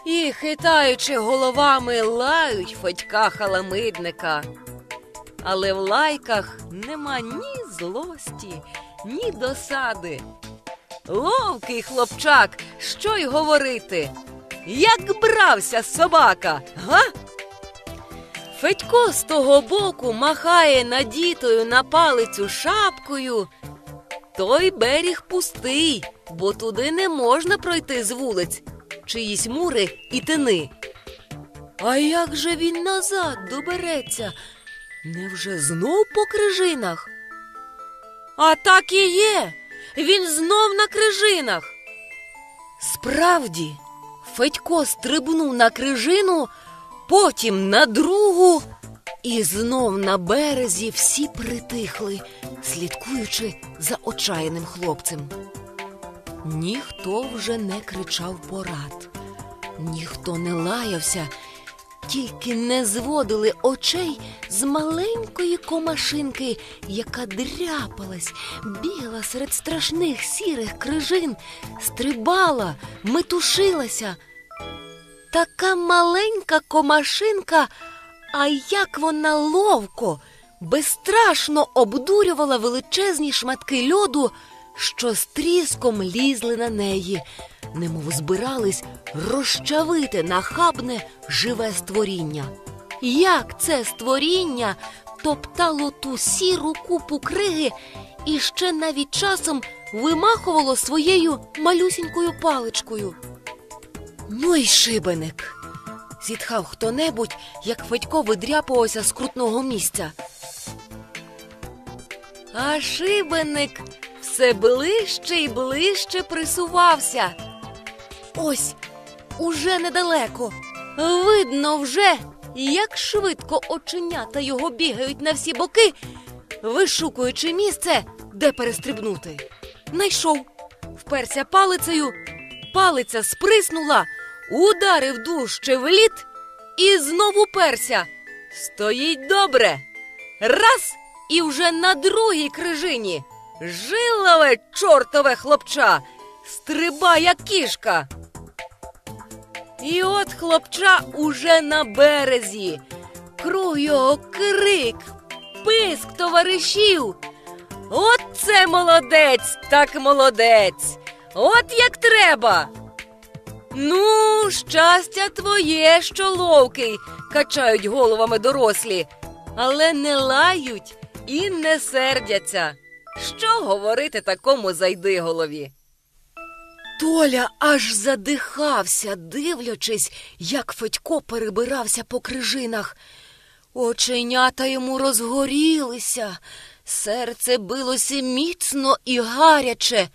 і, хитаючи головами, лають Федька халамидника. Але в лайках нема ні злості, ні досади. Ловкий хлопчак, що й говорити. Як брався собака, га? Федько з того боку махає надітою на палицю шапкою. Той берег пустий, бо туди не можна пройти з вулиць, чиїсь мури і тини. А як же він назад добереться? Невже знов по крижинах? А так і є, він знов на крижинах. Справді, Федько стрибнув на крижину, потім на другу, і знов на березі всі притихли, слідкуючи за отчаяним хлопцем. Ніхто вже не кричав порад, ніхто не лаявся, тільки не зводили очей з маленької комашинки, яка дряпалась, бігла серед страшних сірих крижин, стрибала, метушилася. Така маленька комашинка, а як вона ловко, безстрашно обдурювала величезні шматки льоду, що з тріском лізли на неї, немов збирались розчавити нахабне живе створіння. Як це створіння топтало ту сіру купу криги і ще навіть часом вимахувало своєю малюсінькою паличкою. «Ну й шибеник!» – зітхав хто-небудь, як Федько видряпувався з крутного місця. А шибеник все ближче й ближче присувався. Ось, уже недалеко, видно вже, Як швидко оченята його бігають на всі боки, вишукуючи місце, де перестрибнути. Найшов, вперся палицею, палиця сприснула, ударив дужче в лід і знову перся. Стоїть добре. Раз – і вже на другій крижині. Жилове чортове хлопча, стриба як кішка. І от хлопча уже на березі. Круг його крик, писк товаришів. От це молодець, так молодець. От як треба. Ну, щастя твоє, що ловкий, качають головами дорослі, але не лають і не сердяться. Що говорити такому зайдиголові? Толя аж задихався, дивлячись, як Федько перебирався по крижинах. Оченята йому розгорілися, серце билося міцно і гаряче.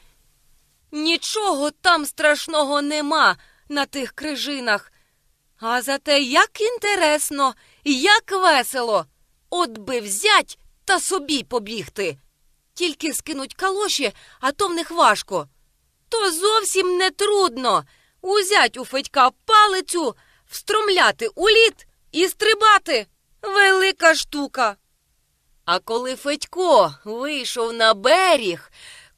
Нічого там страшного нема на тих крижинах. А зате як інтересно, як весело. От би взять та собі побігти. Тільки скинуть калоші, а то в них важко. То зовсім не трудно. Узять у Федька палицю, встромляти у лід і стрибати. Велика штука. А коли Федько вийшов на берег,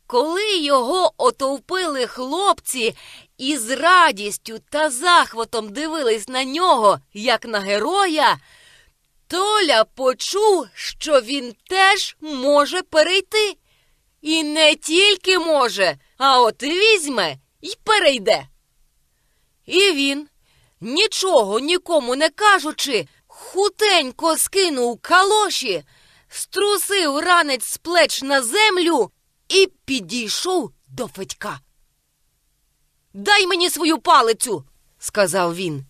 коли його отовпили хлопці і з радістю та захватом дивились на нього, як на героя, Толя почув, що він теж може перейти. І не тільки може, а от візьме й перейде. І він, нічого нікому не кажучи, хутенько скинув калоші, струсив ранець з плеч на землю і підійшов до Федька. «Дай мені свою палицю!» – сказав він.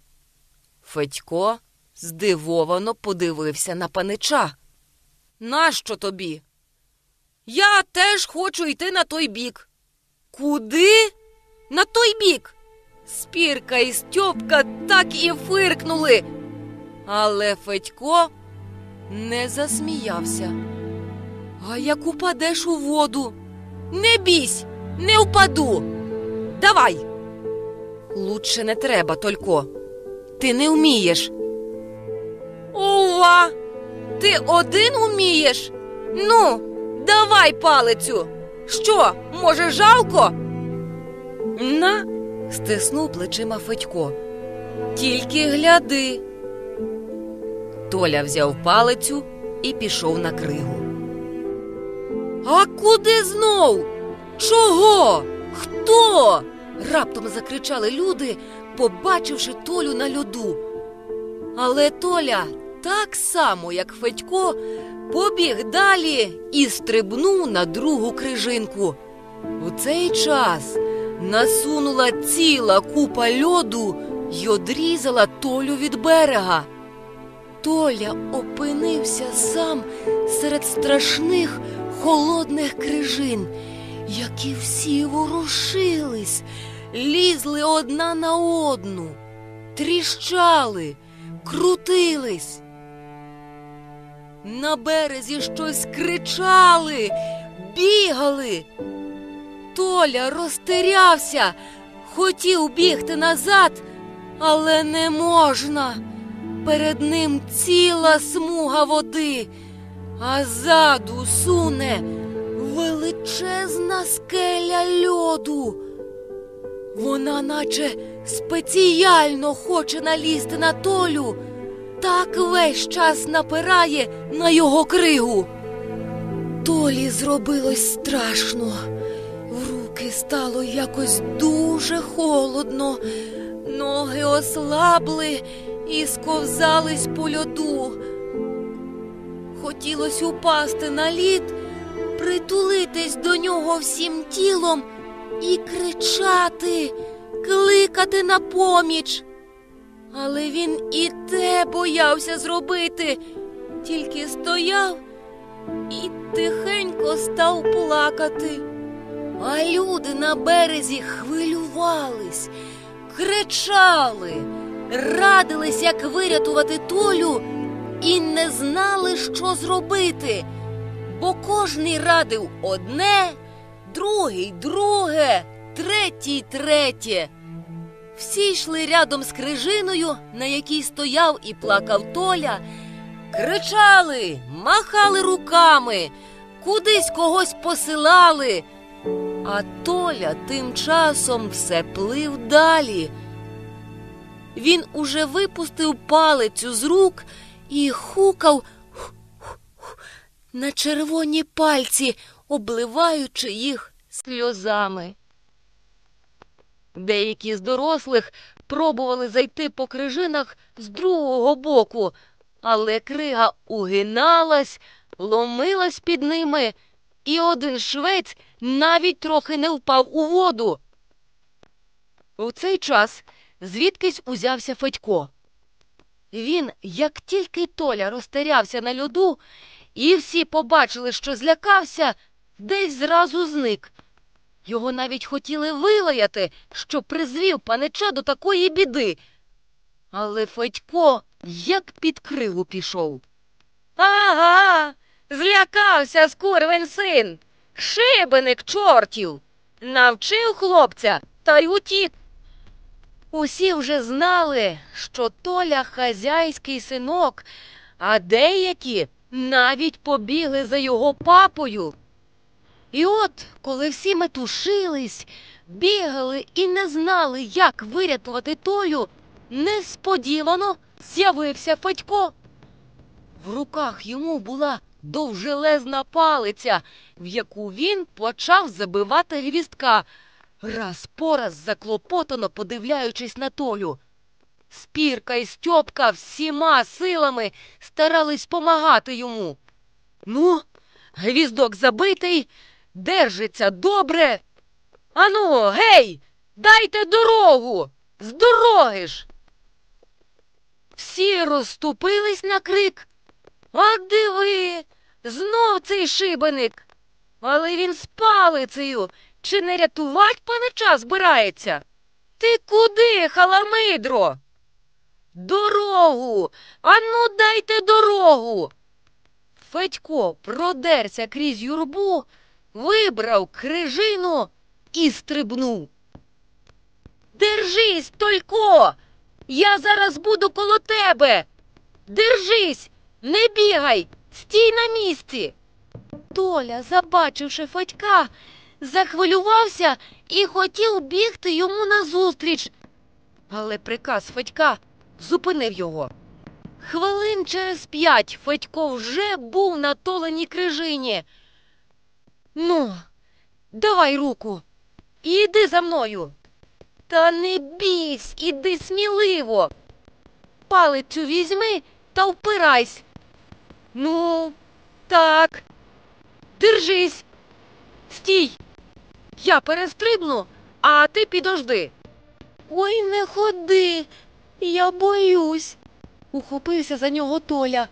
Федько здивовано подивився на панича. «Нащо тобі?» «Я теж хочу йти на той бік». «Куди?» «На той бік!» Спірка і Стьопка так і фиркнули. Але Федько не засміявся. «А як упадеш у воду?» «Не бійсь, не впаду! Давай!» «Лучше не треба, Только. Ти не вмієш». «Ова! Ти один умієш? Ну, давай палицю! Що, може, жалко?» «На!» – стиснув плечима Федько. «Тільки гляди!» Толя взяв палицю і пішов на кригу. «А куди знов? Чого? Хто?» – раптом закричали люди, побачивши Толю на льоду. Але Толя, так само, як Федько, побіг далі і стрибнув на другу крижинку. У цей час насунула ціла купа льоду й одрізала Толю від берега. Толя опинився сам серед страшних холодних крижин, які всі ворушились, лізли одна на одну, тріщали, крутились. На березі щось кричали, бігали. Толя розтирявся, хотів бігти назад, але не можна. Перед ним ціла смуга води, а ззаду суне величезна скеля льоду. Вона наче спеціально хоче налізти на Толю, так весь час напирає на його кригу. Толі зробилось страшно. В руки стало якось дуже холодно, ноги ослабли і сковзались по льоду. Хотілось упасти на лід, притулитись до нього всім тілом і кричати, кликати на поміч. Але він і те боявся зробити, тільки стояв і тихенько став плакати. А люди на березі хвилювались, кричали, радились, як вирятувати Толю, і не знали, що зробити, бо кожний радив одне, другий друге, третій третє. Всі йшли рядом з крижиною, на якій стояв і плакав Толя, кричали, махали руками, кудись когось посилали. А Толя тим часом все плив далі. Він уже випустив палицю з рук і хукав на червоні пальці, обливаючи їх сльозами. Деякі з дорослих пробували зайти по крижинах з другого боку, але крига угиналась, ломилась під ними, і один швець навіть трохи не впав у воду. У цей час звідкись узявся Федько. Він, як тільки Толя розтарявся на льоду, і всі побачили, що злякався, десь зразу зник. Його навіть хотіли вилаяти, що призвів панича до такої біди. Але Федько як під кригу пішов. «Ага, злякався скурвин син, шибеник чортів! Навчив хлопця, та й утік!» Усі вже знали, що Толя хазяйський синок, а деякі навіть побігли за його папою. І от, коли всі метушились, бігали і не знали, як вирятувати Толю, несподівано з'явився Федько. В руках йому була довжелезна палиця, в яку він почав забивати гвіздка, раз по раз заклопотано подивляючись на Толю. Спірка і Стьопка всіма силами старались помагати йому. «Ну, гвіздок забитий, держиться добре. Ану, гей, дайте дорогу, з дороги ж!» Всі розступились на крик. «А диви, знов цей шибеник! Але він з палицею, чи не рятувать панича збирається? Ти куди, халамидро? Дорогу! Ану, дайте дорогу!» Федько продерся крізь юрбу, вибрав крижину і стрибнув. «Держись, Только! Я зараз буду коло тебе! Держись! Не бігай! Стій на місці!» Толя, забачивши Федька, захвилювався і хотів бігти йому назустріч. Але приказ Федька зупинив його. Хвилин через 5 Федько вже був на Толеній крижині. «Ну, давай руку і йди за мною!» «Та не бійсь, іди сміливо! Палицю візьми та впирайсь!» «Ну, так, держись! Стій! Я перестрибну, а ти підожди!» «Ой, не ходи, я боюсь!» Ухопився за нього Толя.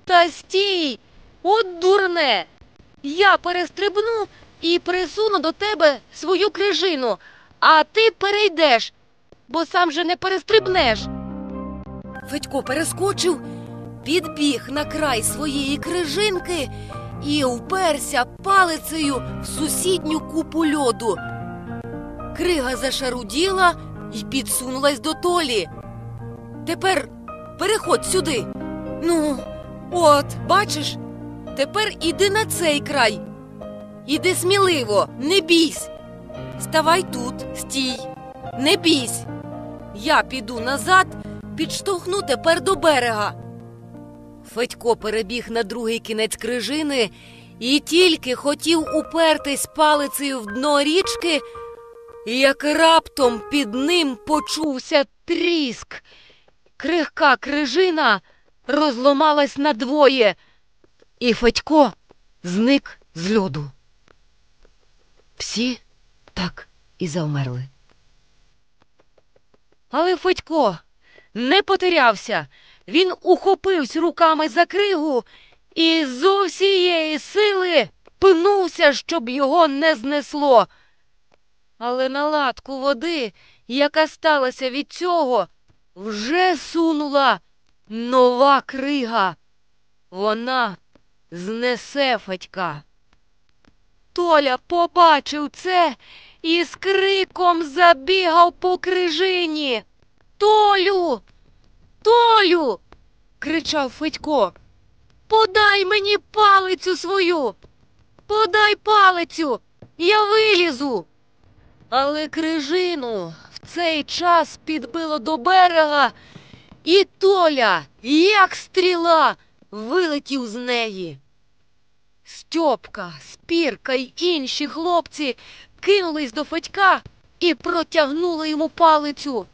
«Та стій! От дурне! Я перестрибну і присуну до тебе свою крижину, а ти перейдеш, бо сам же не перестрибнеш!» Федько перескочив, підбіг на край своєї крижинки і вперся палицею в сусідню купу льоду. Крига зашаруділа і підсунулась до Толі. «Тепер переходь сюди. Ну, от, бачиш? Тепер іди на цей край. Іди сміливо, не бійсь. Ставай тут, стій, не бійсь. Я піду назад, підштовхну тепер до берега». Федько перебіг на другий кінець крижини і тільки хотів упертись палицею в дно річки, як раптом під ним почувся тріск. Крихка крижина розломалась надвоє, і Федько зник з льоду. Всі так і завмерли. Але Федько не потерявся. Він ухопився руками за кригу і зо всієї сили пнувся, щоб його не знесло. Але на латку води, яка сталася від цього, вже сунула нова крига. Вона знесе Федька. Толя побачив це і з криком забігав по крижині. «Толю! Толю!» – кричав Федько. «Подай мені палицю свою! Подай палицю! Я вилізу!» Але крижину в цей час підбило до берега, і Толя, як стріла, вилетів з неї. Стьопка, Спірка й інші хлопці кинулись до Федька і протягнули йому палицю.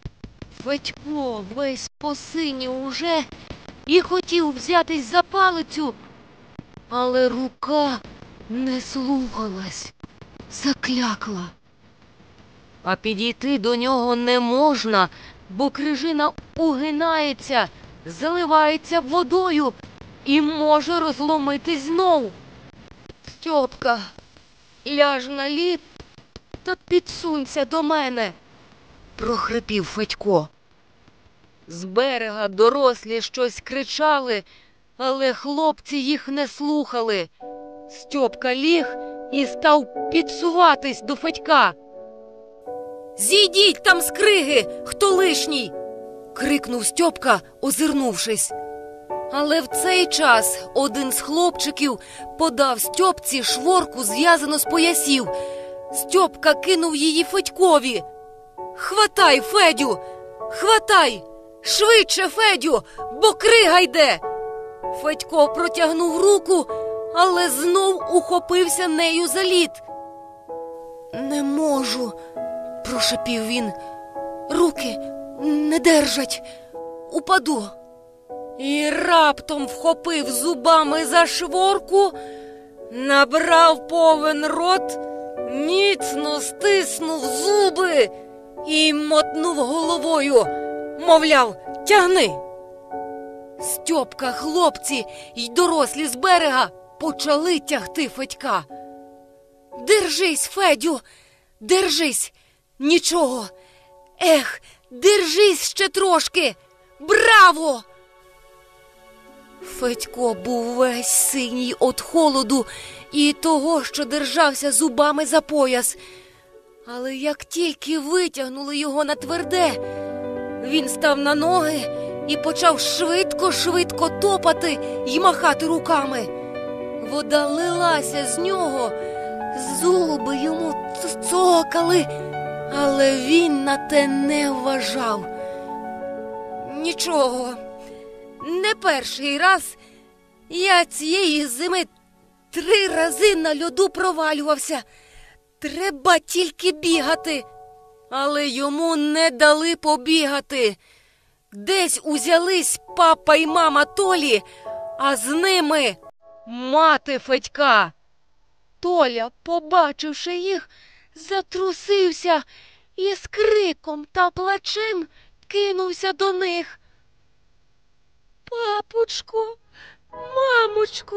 Федько весь посинів уже і хотів взятись за палицю, але рука не слухалась, заклякла. А підійти до нього не можна, бо крижина угинається, заливається водою і може розломитись знов. «Стьопка, ляж на лід та підсунься до мене», – прохрипів Федько. З берега дорослі щось кричали, але хлопці їх не слухали. Стьопка ліг і став підсуватись до Федька. «Зійдіть там з криги, хто лишній!» – крикнув Стьопка, озирнувшись. Але в цей час один з хлопчиків подав Стьопці шворку, зв'язану з поясів. Стьопка кинув її Федькові. «Хватай, Федю! Хватай! Швидше, Федю, бо крига йде!» Федько протягнув руку, але знов ухопився нею за лід. «Не можу», – прошепів він. «Руки не держать. Упаду». І раптом вхопив зубами за шворку, набрав повен рот, міцно стиснув зуби і мотнув головою, мовляв, «Тягни!» Стьопка, хлопці й дорослі з берега почали тягти Федька. «Держись, Федю, держись! Нічого! Ех, держись ще трошки! Браво!» Федько був весь синій від холоду і того, що держався зубами за пояс. Але як тільки витягнули його на тверде, він став на ноги і почав швидко-швидко топати й махати руками. Вода лилася з нього, зуби йому цокали, але він на те не вважав. «Нічого, не перший раз я цієї зими 3 рази на льоду провалювався. Треба тільки бігати». Але йому не дали побігати. Десь узялись папа й мама Толі, а з ними мати Федька. Толя, побачивши їх, затрусився і з криком та плачем кинувся до них. «Папочко, мамочко,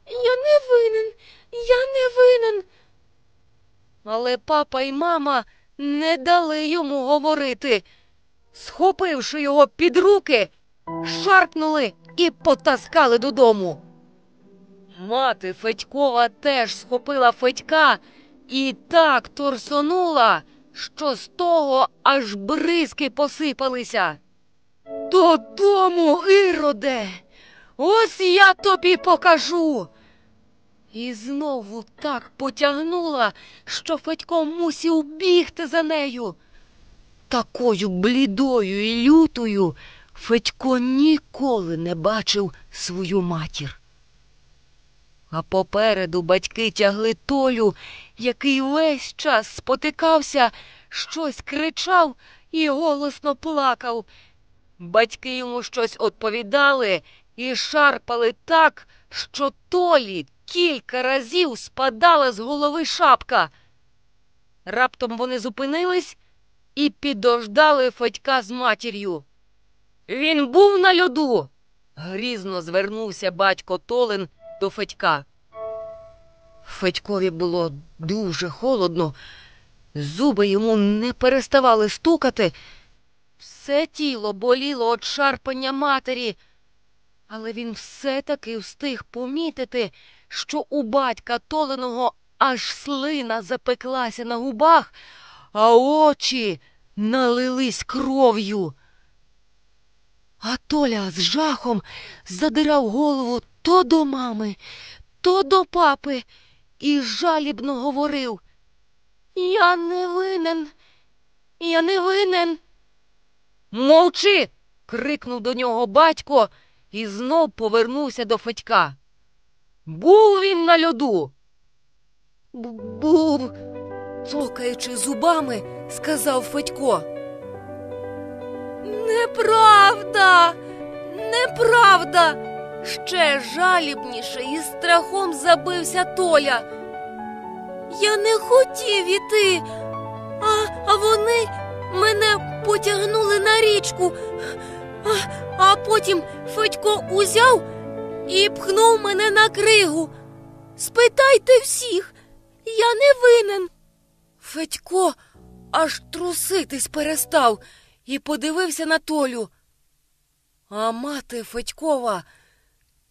я не винен, я не винен». Але папа й мама не дали йому говорити. Схопивши його під руки, шарпнули і потаскали додому. Мати Федькова теж схопила Федька і так торсонула, що з того аж бризки посипалися. «Додому, Іроде! Ось я тобі покажу!» І знову так потягнула, що Федько мусив бігти за нею. Такою блідою і лютою Федько ніколи не бачив свою матір. А попереду батьки тягли Толю, який весь час спотикався, щось кричав і голосно плакав. Батьки йому щось відповідали і шарпали так, що Толі кілька разів спадала з голови шапка. Раптом вони зупинились і підождали Федька з матір'ю. «Він був на льоду!» – грізно звернувся батько Толин до Федька. Федькові було дуже холодно, зуби йому не переставали стукати, Все тіло боліло від шарпання матері, але він все-таки встиг помітити, що у батька Толеного аж слина запеклася на губах, а очі налились кров'ю. А Толя з жахом задирав голову то до мами, то до папи і жалібно говорив: «Я не винен, я не винен». «Мовчи!» – крикнув до нього батько і знов повернувся до Федька. «Був він на льоду?» «Був», – цокаючи зубами, сказав Федько. «Неправда! Неправда!» Ще жалібніше і страхом забився Толя. «Я не хотів іти, а вони мене потягнули на річку, а потім Федько узяв і пхнув мене на кригу. Спитайте всіх, я не винен». Федько аж труситись перестав і подивився на Толю. А мати Федькова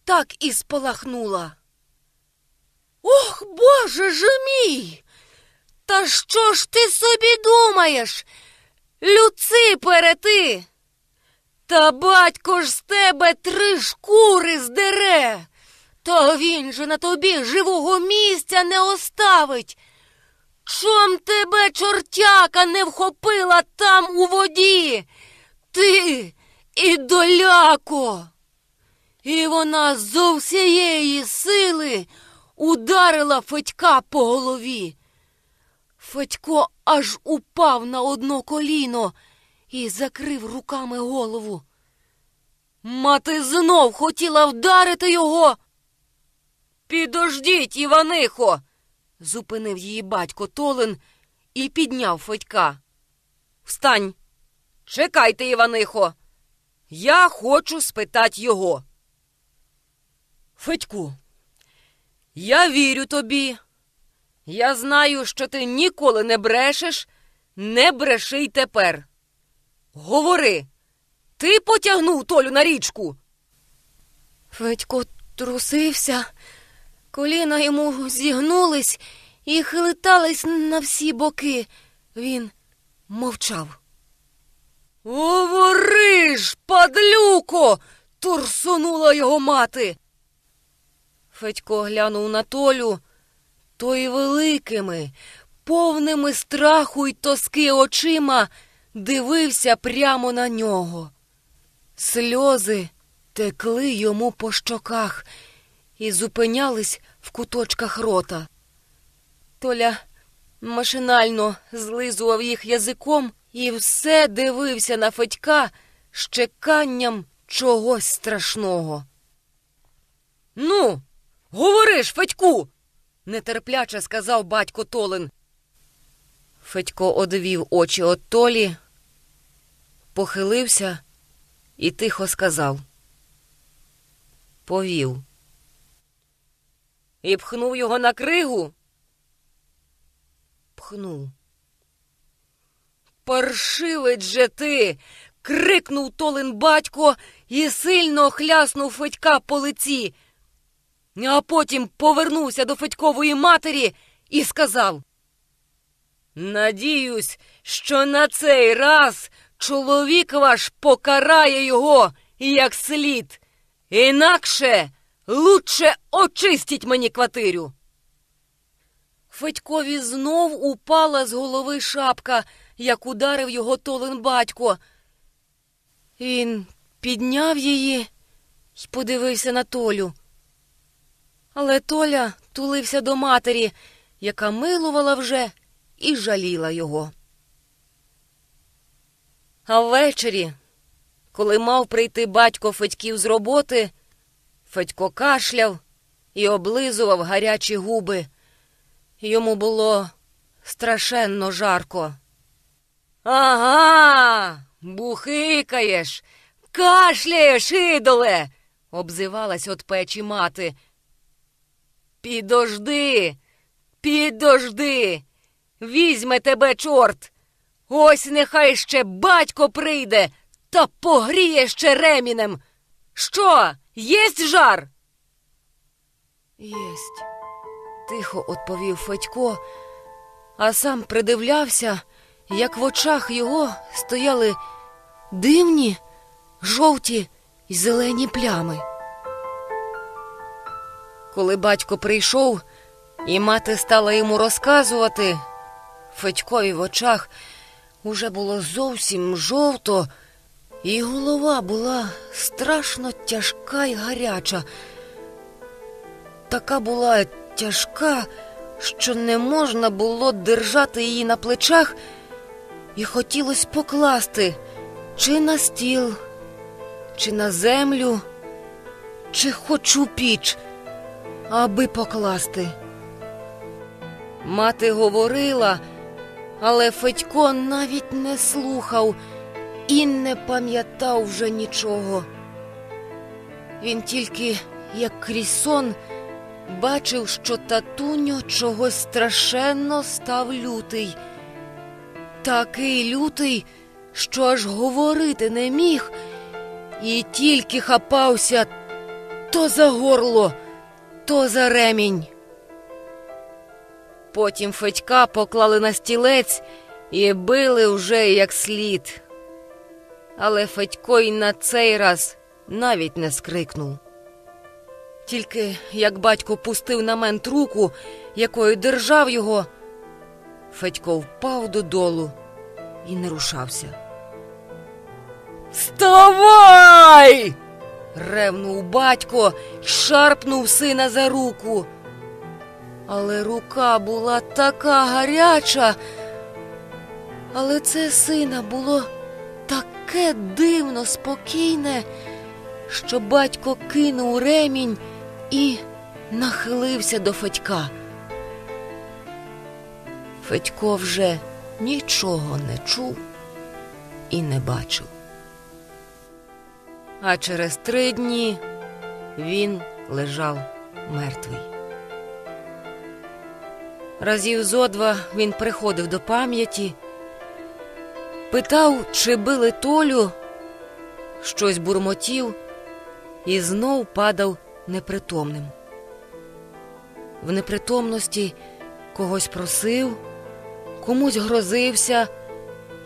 так і спалахнула. «Ох, Боже ж мій! Та що ж ти собі думаєш, Люципере ти? Та батько ж з тебе 3 шкури здере, та він же на тобі живого місця не оставить. Чом тебе чортяка не вхопила там у воді? Ти ідоляко!» І вона зо всієї сили ударила Федька по голові. Федько аж упав на одно коліно і закрив руками голову. Мати знов хотіла вдарити його. «Підождіть, Іванихо!» – зупинив її батько Толин і підняв Федька. «Встань! Чекайте, Іванихо! Я хочу спитати його!» «Федьку, я вірю тобі. Я знаю, що ти ніколи не брешеш, не бреши й тепер. Говори, ти потягнув Толю на річку?» Федько трусився, коліна йому зігнулись і хилитались на всі боки. Він мовчав. «Говори ж, падлюко!» – турсонула його мати. Федько глянув на Толю, той великими, повними страху й тоски очима дивився прямо на нього. Сльози текли йому по щоках і зупинялись в куточках рота. Толя машинально злизував їх язиком і все дивився на Федька з чеканням чогось страшного. «Ну, говори ж, Федьку!» – нетерпляче сказав батько Толин. Федько одвів очі від Толі, похилився і тихо сказав: «Повів». «І пхнув його на кригу?» «Пхнув». «Паршивець же ти!» – крикнув Толин батько і сильно хляснув Федька по лиці. А потім повернувся до Федькової матері і сказав: «Надіюсь, що на цей раз чоловік ваш покарає його як слід. Інакше лучше очистіть мені квартиру». Федькові знов упала з голови шапка, як ударив його Толин батько. Він підняв її й подивився на Толю. Але Толя тулився до матері, яка милувала вже і жаліла його. А ввечері, коли мав прийти батько Федьків з роботи, Федько кашляв і облизував гарячі губи. Йому було страшенно жарко. «Ага, бухикаєш, кашляєш, ідоле!» – обзивалась від печі мати. «Підожди, підожди, візьме тебе чорт, Ось нехай ще батько прийде та погріє ще ремінем. Що, єсть жар? Єсть, тихо відповів Федько, а сам придивлявся, як в очах його стояли дивні, жовті й зелені плями. Коли батько прийшов і мати стала йому розказувати, Федькові в очах уже було зовсім жовто, і голова була страшно тяжка й гаряча. Така була тяжка, що не можна було держати її на плечах, і хотілося покласти чи на стіл, чи на землю, чи хоч у піч, аби покласти. Мати говорила, але Федько навіть не слухав і не пам'ятав вже нічого. Він тільки, як крізь сон, бачив, що татуньо чогось страшенно став лютий. Такий лютий, що аж говорити не міг, і тільки хапався то за горло, то за ремінь. Потім Федька поклали на стілець і били вже як слід. Але Федько й на цей раз навіть не скрикнув. Тільки як батько пустив на мент руку, якою держав його, Федько впав додолу і не рушався. «Вставай!» – ревнув батько й шарпнув сина за руку. Але рука була така гаряча, а лице сина було таке дивно спокійне, що батько кинув ремінь і нахилився до Федька. Федько вже нічого не чув і не бачив. А через 3 дні він лежав мертвий. Разів зо 2 він приходив до пам'яті, питав, чи били Толю, щось бурмотів і знов падав непритомним. В непритомності когось просив, комусь грозився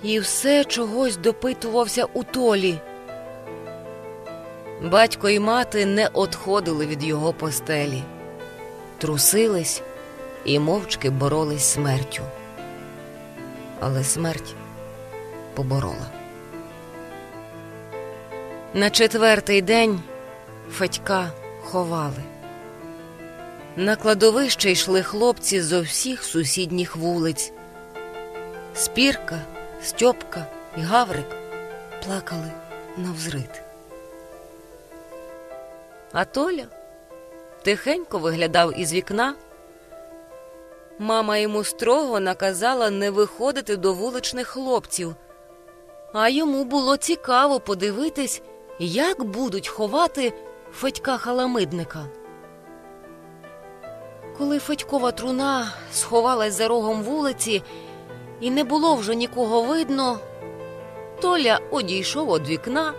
і все чогось допитувався у Толі. Батько і мати не одходили від його постелі, трусились і мовчки боролись з смертю. Але смерть поборола. На 4-й день Федька ховали. На кладовище йшли хлопці зо всіх сусідніх вулиць. Спірка, Стьопка і Гаврик плакали навзрид. А Толя тихенько виглядав із вікна. Мама йому строго наказала не виходити до вуличних хлопців, а йому було цікаво подивитись, як будуть ховати Федька-халамидника. Коли Федькова труна сховалась за рогом вулиці і не було вже нікого видно, Толя одійшов від вікна,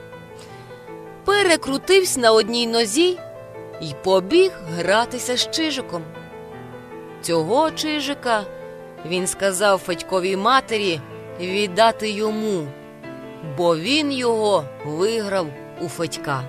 перекрутився на одній нозі і побіг гратися з Чижиком. Цього Чижика він сказав Федьковій матері віддати йому, бо він його виграв у Федька.